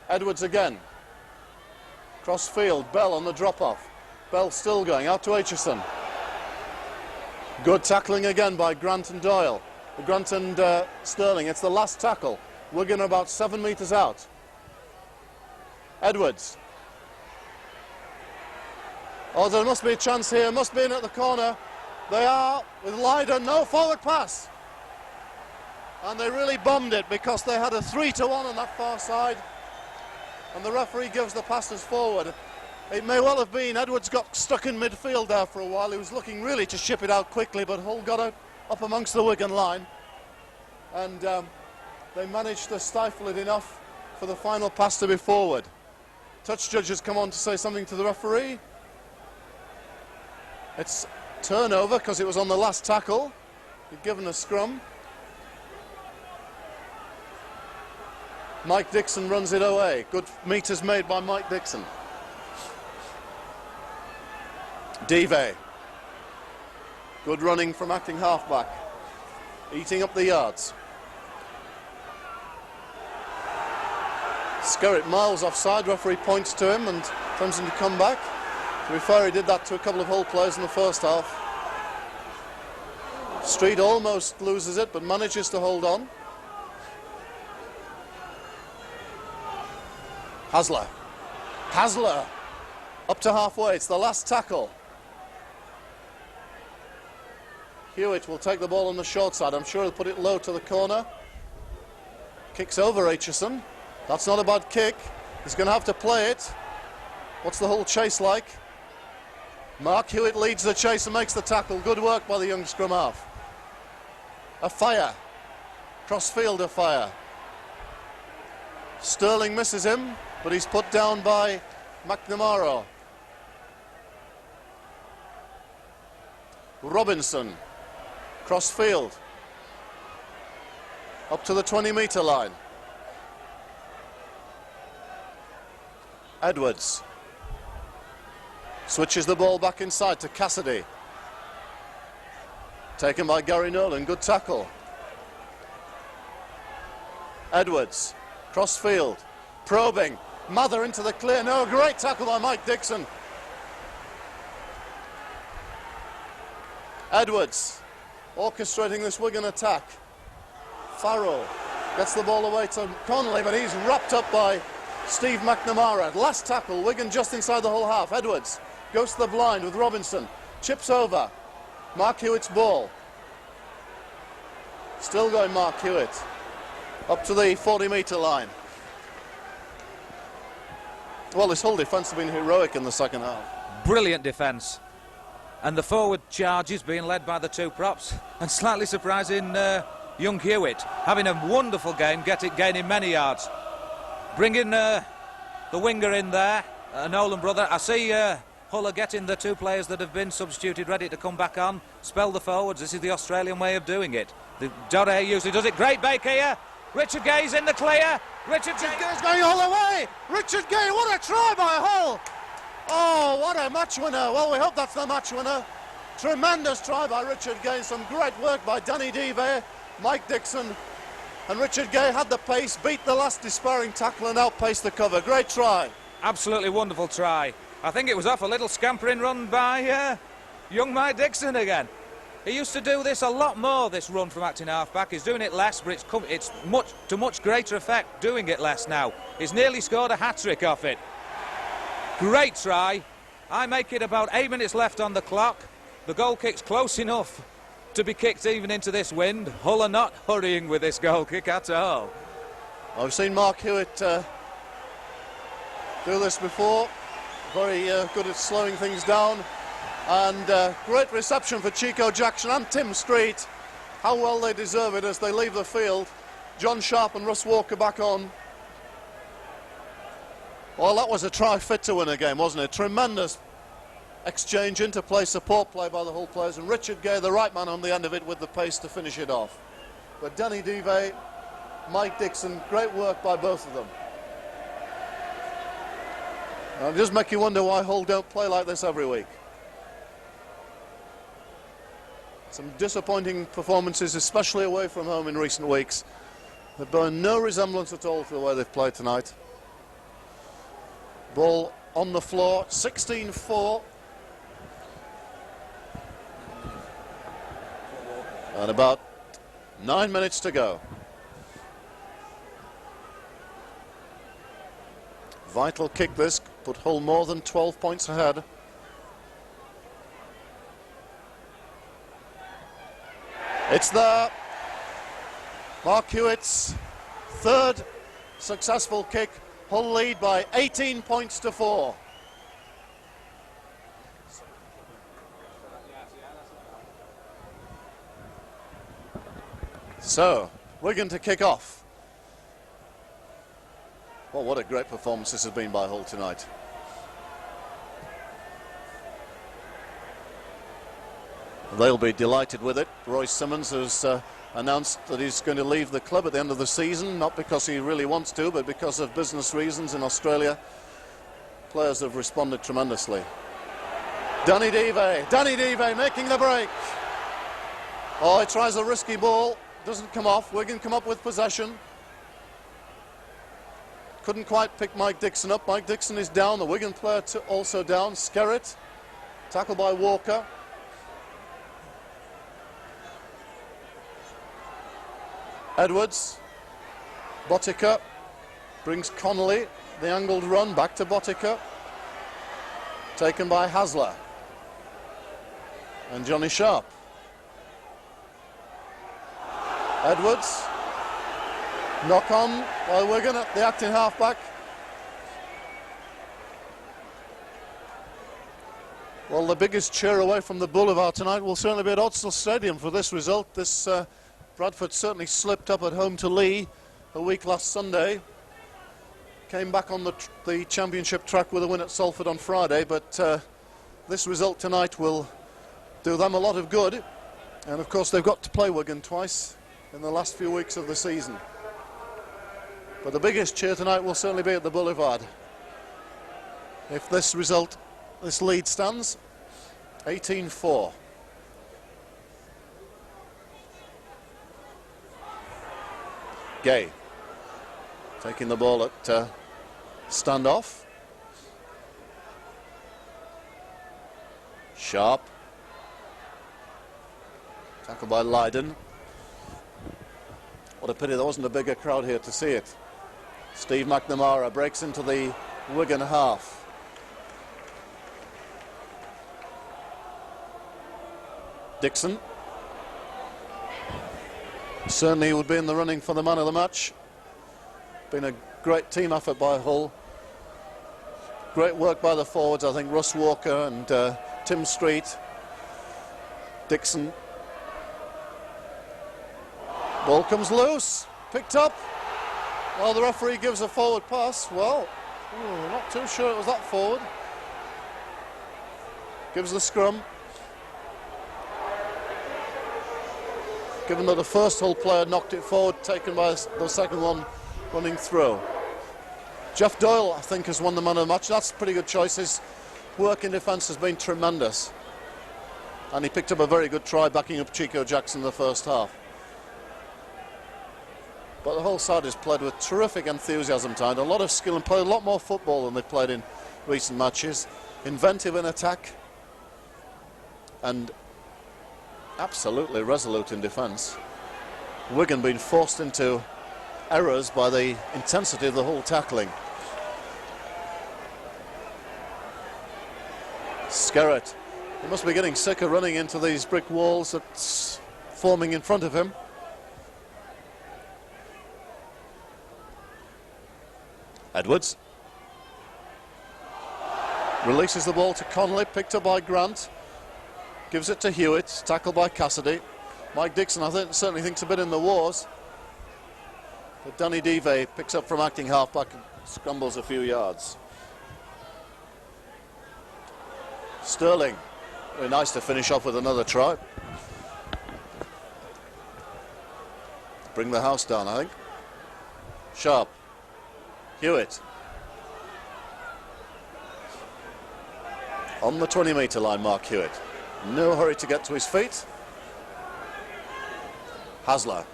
Speaker 1: Edwards again. Cross field. Bell on the drop-off. Bell still going. Out to Aitchison. Good tackling again by Grant and Doyle. Grant and Sterling. It's the last tackle. Wigan about 7 metres out. Edwards. Oh, there must be a chance here. Must be in at the corner. They are with Lydon. No forward pass. And they really bombed it, because they had a 3-1 on that far side. And the referee gives the passes forward. It may well have been Edwards got stuck in midfield there for a while. He was looking really to ship it out quickly, but Hull got out up amongst the Wigan line. And they managed to stifle it enough for the final pass to be forward. Touch judges come on to say something to the referee. It's turnover, because it was on the last tackle. He'd given a scrum. Mike Dixon runs it away. Good meters made by Mike Dixon. Dive. Good running from acting halfback. Eating up the yards. Skerrett miles offside. Referee points to him and tells him to come back. To be fair, he did that to a couple of Hull players in the first half. Street almost loses it, but manages to hold on. Hasler up to halfway. It's the last tackle. Hewitt will take the ball on the short side. I'm sure he'll put it low to the corner. Kicks over Aitchison. That's not a bad kick. He's going to have to play it. What's the Hull chase like? Mark Hewitt leads the chase and makes the tackle. Good work by the young scrum half. A fire. Crossfielder fire. Sterling misses him, but he's put down by McNamara. Robinson. Crossfield. Up to the 20-metre line. Edwards. Switches the ball back inside to Cassidy. Taken by Gary Nolan. Good tackle. Edwards. Crossfield. Probing. Mather into the clear. No, great tackle by Mike Dixon. Edwards. Orchestrating this Wigan attack. Farrell gets the ball away to Connolly, but he's wrapped up by Steve McNamara. Last tackle, Wigan just inside the whole half. Edwards goes to the blind with Robinson. Chips over. Mark Hewitt's ball. Still going Mark Hewitt. Up to the 40-metre line. Well, this whole defence has been heroic in the second half.
Speaker 2: Brilliant defence. And the forward charges being led by the two props. And slightly surprising, young Hewitt having a wonderful game, gaining many yards. Bringing the winger in there, Nolan brother. I see Hull are getting the two players that have been substituted ready to come back on. Spell the forwards. This is the Australian way of doing it. Dore usually does it. Great bake here. Richard Gay's in the clear. Richard
Speaker 1: Gay's going all the way. Richard Gay, what a try by Hull. Oh, what a match winner. Well, we hope that's the match winner. Tremendous try by Richard Gay. Some great work by Danny Devey, Mike Dixon. And Richard Gay had the pace, beat the last despairing tackle and outpaced the cover. Great try.
Speaker 2: Absolutely wonderful try. I think it was off a little scampering run by young Mike Dixon again. He used to do this a lot more, this run from acting half-back. He's doing it less, but it's to much greater effect doing it less now. He's nearly scored a hat-trick off it. Great try. I make it about 8 minutes left on the clock. The goal kick's close enough to be kicked even into this wind. Hull are not hurrying with this goal kick at all.
Speaker 1: I've seen Mark Hewitt do this before. Very good at slowing things down. And great reception for Chico Jackson and Tim Street. How well they deserve it as they leave the field. John Sharp and Russ Walker back on. Well, that was a try fit to win a game, wasn't it? Tremendous exchange, interplay, support play by the Hull players, and Richard Gay, the right man on the end of it with the pace to finish it off. But Danny Devey, Mike Dixon, great work by both of them. And it does make you wonder why Hull don't play like this every week. Some disappointing performances, especially away from home in recent weeks. They've borne no resemblance at all to the way they've played tonight. Ball on the floor, 16-4. And about 9 minutes to go. Vital kick this, put Hull more than 12 points ahead. It's there. Mark Hewitt's third successful kick. Hull lead by 18 points to 4. So, Wigan to kick off. Well, what a great performance this has been by Hull tonight. They'll be delighted with it. Roy Simmons has announced that he's going to leave the club at the end of the season, not because he really wants to, but because of business reasons in Australia. Players have responded tremendously. Danny Devey making the break. Oh, he tries a risky ball, doesn't come off. Wigan come up with possession. Couldn't quite pick Mike Dixon up. Mike Dixon is down, the Wigan player also down. Skerritt, tackled by Walker. Edwards, Botica brings Connolly, the angled run back to Botica, taken by Hasler and Johnny Sharp. Edwards, knock on by Wigan at the acting halfback. Well, the biggest cheer away from the Boulevard tonight will certainly be at Odsal Stadium for this result. This Bradford certainly slipped up at home to Lee a week last Sunday. Came back on the championship track with a win at Salford on Friday, but this result tonight will do them a lot of good. And of course they've got to play Wigan twice in the last few weeks of the season. But the biggest cheer tonight will certainly be at the Boulevard. If this lead stands, 18-4. Gay taking the ball at standoff. Sharp. Tackled by Lydon. What a pity there wasn't a bigger crowd here to see it. Steve McNamara breaks into the Wigan half. Dixon. Certainly would be in the running for the man of the match. Been a great team effort by Hull. Great work by the forwards, I think, Russ Walker and Tim Street. Dixon. Ball comes loose, picked up. Well, the referee gives a forward pass. Well, not too sure it was that forward. Gives the scrum. Given that the first Hull player knocked it forward, taken by the second one running through. Jeff Doyle, I think, has won the man of the match. That's a pretty good choice. His work in defence has been tremendous. And he picked up a very good try backing up Chico Jackson in the first half. But the whole side has played with terrific enthusiasm tonight, a lot of skill, and played a lot more football than they've played in recent matches. Inventive in attack and absolutely resolute in defence. Wigan being forced into errors by the intensity of the Hull tackling. Skerrett, he must be getting sick of running into these brick walls that's forming in front of him. Edwards releases the ball to Connolly, picked up by Grant, gives it to Hewitt, tackled by Cassidy. Mike Dixon, I certainly thinks a bit in the wars, but Danny Devey picks up from acting halfback and scrambles a few yards. Sterling, very nice to finish off with another try. Bring the house down, I think. Sharp. Hewitt. On the 20-metre line, Mark Hewitt. No hurry to get to his feet. Hasler.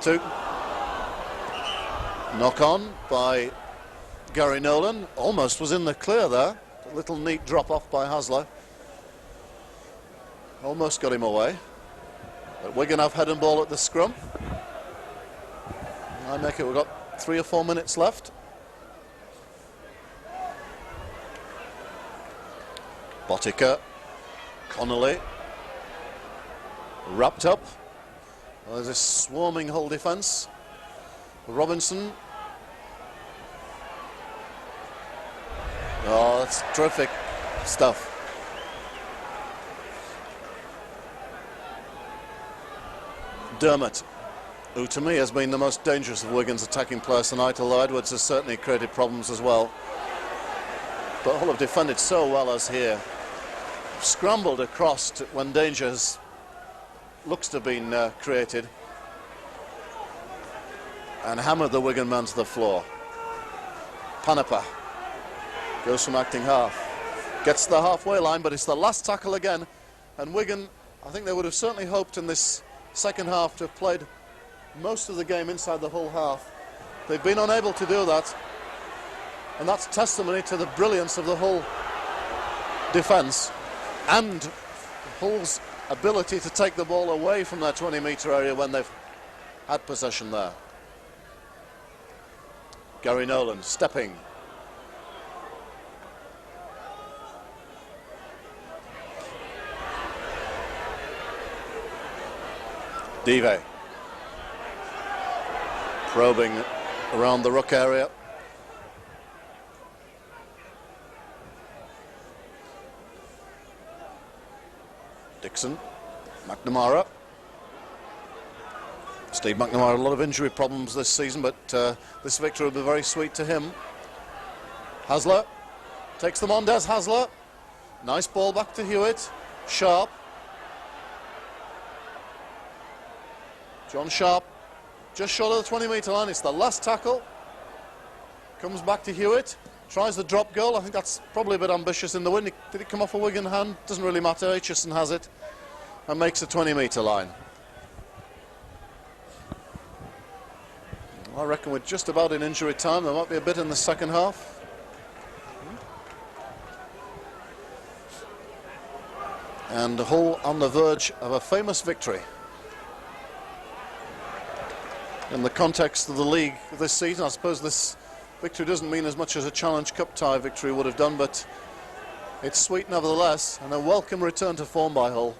Speaker 1: Two. Knock on by Gary Nolan. Almost was in the clear there. A little neat drop off by Hasler. Almost got him away. But Wigan have head and ball at the scrum. I make it, we've got 3 or 4 minutes left. Botica, Connolly, wrapped up. Well, there's a swarming Hull defence. Robinson. Oh, that's terrific stuff. Dermott, who to me has been the most dangerous of Wigan's attacking players tonight, although Edwards has certainly created problems as well. But Hull have defended so well as here. Scrambled across when danger looks to have been created, and hammered the Wigan man to the floor. Panapa goes from acting half, gets to the halfway line, but it's the last tackle again, and Wigan, I think they would have certainly hoped in this second half to have played most of the game inside the Hull half. They've been unable to do that, and that's testimony to the brilliance of the Hull defence and Hull's ability to take the ball away from their 20-metre area when they've had possession there. Gary Nolan stepping. Devey probing around the ruck area. Dixon, McNamara. Steve McNamara had a lot of injury problems this season, but this victory will be very sweet to him. Hasler takes them on, Des Hasler. Nice ball back to Hewitt. Sharp. John Sharp, just short of the 20-metre line. It's the last tackle. Comes back to Hewitt. Tries the drop goal. I think that's probably a bit ambitious in the wind. Did it come off a Wigan hand? Doesn't really matter. Aitchison has it and makes the 20-metre line. I reckon we're just about in injury time. There might be a bit in the second half. And Hull on the verge of a famous victory. In the context of the league this season, I suppose this victory doesn't mean as much as a Challenge Cup tie victory would have done, but it's sweet nevertheless, and a welcome return to form by Hull,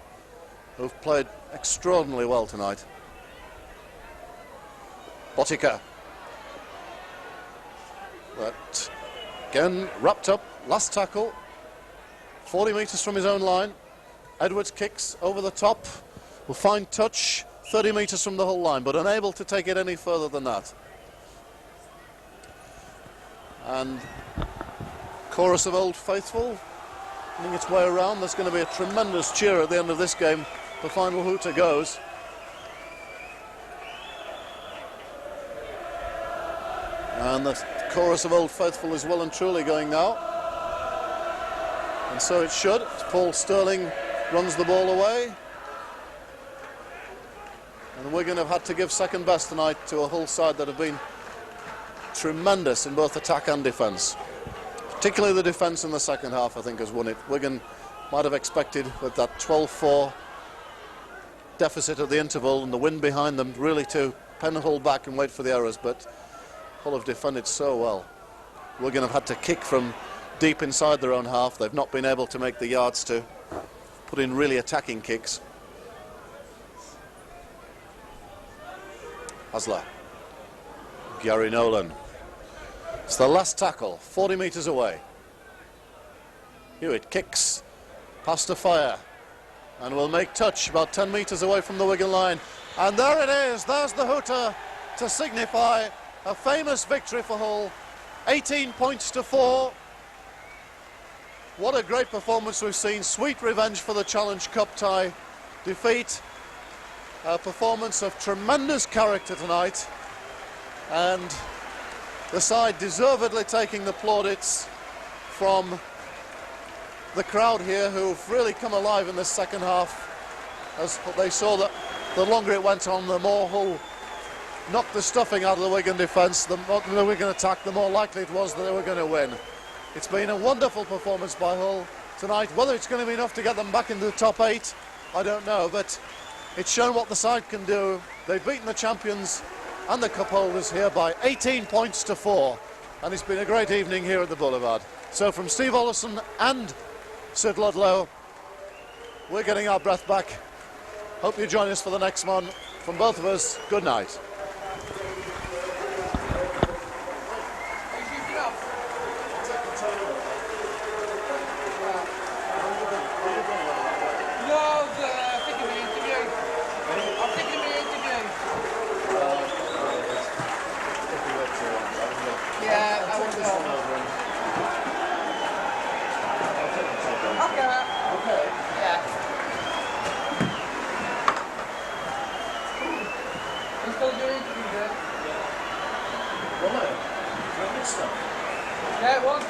Speaker 1: who've played extraordinarily well tonight. Botica. But again, wrapped up, last tackle, 40 metres from his own line. Edwards kicks over the top, will find touch 30 metres from the Hull line, but unable to take it any further than that. And chorus of Old Faithful winning its way around. There's going to be a tremendous cheer at the end of this game. The final hooter goes. And the chorus of Old Faithful is well and truly going now. And so it should. Paul Sterling runs the ball away. And Wigan have had to give second best tonight to a Hull side that have been tremendous in both attack and defence. Particularly the defence in the second half, I think, has won it. Wigan might have expected, with that 12-4 deficit at the interval and the wind behind them, really to pen Hull back and wait for the errors, but Hull have defended so well. Wigan have had to kick from deep inside their own half. They've not been able to make the yards to put in really attacking kicks. Hasler. Gary Nolan. It's the last tackle, 40 metres away. Hewitt kicks past a fire and will make touch about 10 metres away from the Wigan line. And there it is, there's the hooter to signify a famous victory for Hull. 18 points to 4. What a great performance we've seen. Sweet revenge for the Challenge Cup tie defeat. A performance of tremendous character tonight, and the side deservedly taking the plaudits from the crowd here, who've really come alive in this second half, as they saw that the longer it went on, the more Hull knocked the stuffing out of the Wigan defence, the Wigan attack, the more likely it was that they were going to win. It's been a wonderful performance by Hull tonight. Whether it's going to be enough to get them back into the top 8, I don't know, but it's shown what the side can do. They've beaten the champions and the cup holders here by 18 points to 4, and it's been a great evening here at the Boulevard. So from Steve Ollison and Sid Ludlow, we're getting our breath back. Hope you join us for the next one. From both of us, good night.
Speaker 3: Yeah, it was.
Speaker 2: It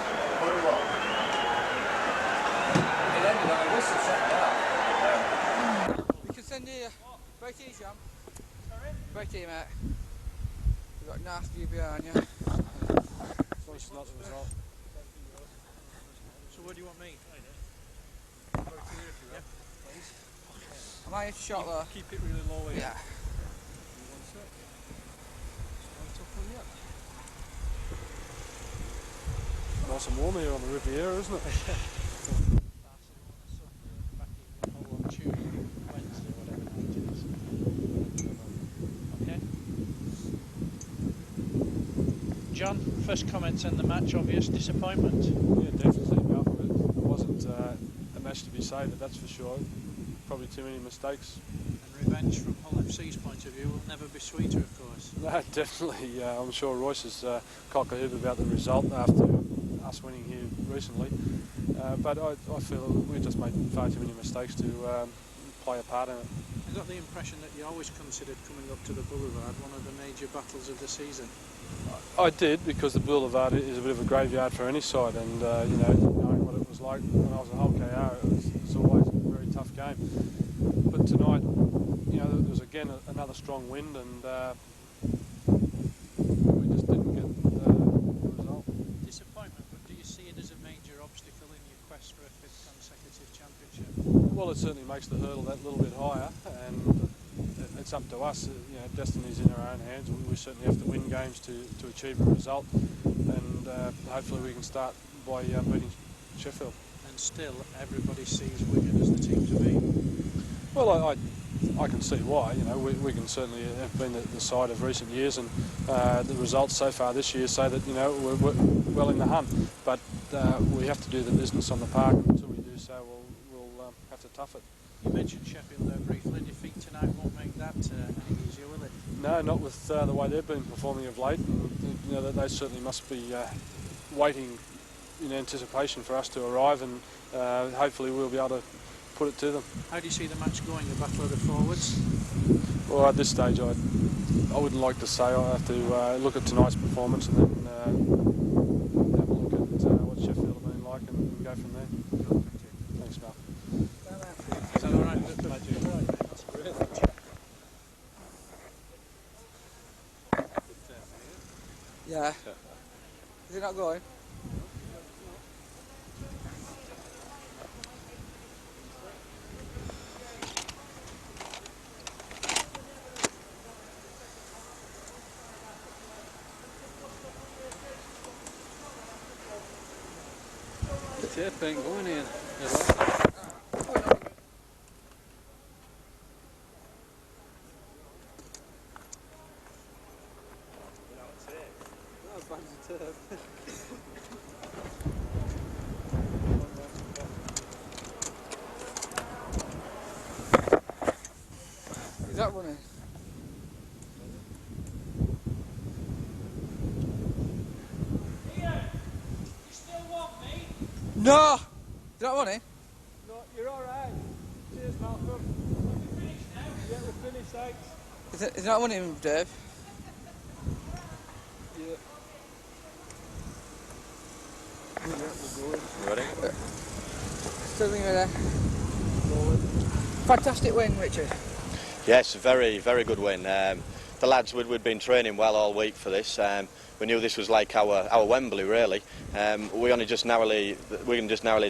Speaker 2: ended on a whistle shot.
Speaker 3: We can send you right here, Jam. Right here, mate. We've got nasty behind you.
Speaker 4: So it's not the result. So where do you want me? Right here if you will. Please.
Speaker 3: Am I a shot though?
Speaker 4: Keep it really low here.
Speaker 3: Yeah.
Speaker 4: One sec. One top one yet. Nice and warm here on the Riviera, isn't it?
Speaker 5: Okay. John, first comments on the match, obvious disappointment.
Speaker 4: Yeah, definitely. It wasn't a match to be saved, that's for sure. Probably too many mistakes.
Speaker 5: And revenge from Hull FC's point of view will never be sweeter, of course.
Speaker 4: No, definitely. I'm sure Royce is cock-a-hoop about the result after us winning here recently. But I feel we just made far too many mistakes to play a part in it.
Speaker 5: I got the impression that you always considered coming up to the Boulevard one of the major battles of the season.
Speaker 4: I did, because the Boulevard is a bit of a graveyard for any side, and knowing what it was like when I was at Hull KR, it's always a very tough game. But tonight, there was again another strong wind, and we just didn't get the result.
Speaker 5: Disappointment, but do you see it as a major obstacle in your quest for a 5th consecutive championship?
Speaker 4: Well, it certainly makes the hurdle that little bit higher, and it's up to us. Destiny's in our own hands. We certainly have to win games to achieve a result, and hopefully we can start by beating Sheffield.
Speaker 5: And still, everybody sees Wigan as the team to beat.
Speaker 4: Well, I can see why. Wigan certainly have been the side of recent years, and the results so far this year say that we're well in the hunt. But we have to do the business on the park. Until we do so, we'll have to tough it.
Speaker 5: You mentioned Sheffield there briefly. Defeat tonight won't make that any easier, will it?
Speaker 4: No, not with the way they've been performing of late. And, that they certainly must be waiting in anticipation for us to arrive, and hopefully we'll be able to put it to them.
Speaker 5: How do you see the match going, the battle of the forwards?
Speaker 4: Well, at this stage, I wouldn't like to say. I have to look at tonight's performance and then have a look at what Sheffield have been like and go from there. Thanks, Mal.
Speaker 5: Is that all right? That's great.
Speaker 3: Yeah. Is it not going?
Speaker 6: The tape ain't going in.
Speaker 3: Is that running? No! Is that running?
Speaker 4: No, you're all right. Cheers, Malcolm. Are we finished now? Yeah, we're finished, thanks.
Speaker 3: Is it not running, Dave?
Speaker 4: Yeah.
Speaker 6: Ready?
Speaker 3: Still there. Fantastic win, Richard.
Speaker 7: Yes, very, very good win. The lads, we'd been training well all week for this. We knew this was like our Wembley, really. Wigan just narrowly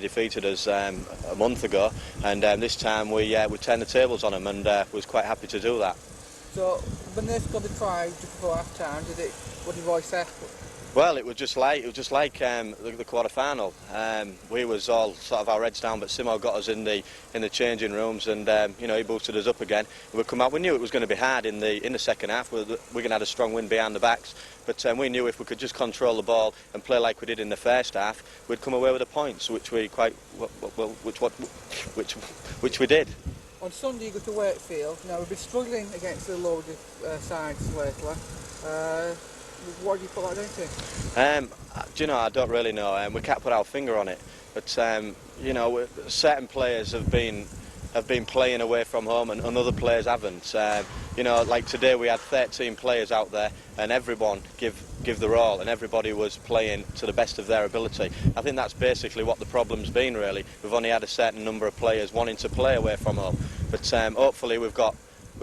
Speaker 7: defeated us a month ago, and this time we turned the tables on them, and was quite happy to do that.
Speaker 3: So, when they scored the try just before half time, what did your voice say?
Speaker 7: Well, it was just like the quarter final. We was all sort of our heads down, but Simo got us in the changing rooms, and he boosted us up again. We come out. We knew it was going to be hard in the second half. Wigan had a strong wind behind the backs, but we knew if we could just control the ball and play like we did in the first half, we'd come away with the points, which we which we did.
Speaker 3: On Sunday you go to Wakefield. Now we've been struggling against the loaded sides lately. What do you put that down to?
Speaker 7: Do you know, I don't really know. We can't put our finger on it, but certain players have been playing away from home, and other players haven't. Like today we had 13 players out there, and everyone give their all, and everybody was playing to the best of their ability. I think that's basically what the problem's been, really. We've only had a certain number of players wanting to play away from home, but hopefully we've got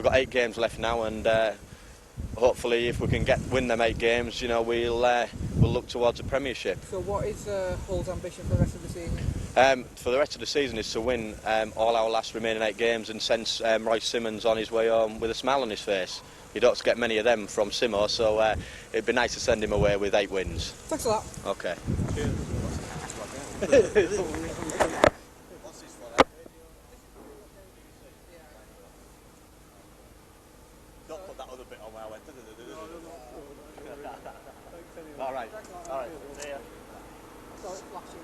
Speaker 7: 8 games left now, and hopefully if we can win them 8 games, we'll look towards a premiership.
Speaker 3: So what is Hull's ambition for the rest of the season?
Speaker 7: For the rest of the season is to win all our last remaining 8 games and send Royce Simmons on his way home with a smile on his face. You don't get many of them from Simo, so it'd be nice to send him away with 8 wins.
Speaker 3: Thanks a lot.
Speaker 7: Okay. Don't put that other bit on where I went. All right. See ya.
Speaker 3: Sorry, flashing.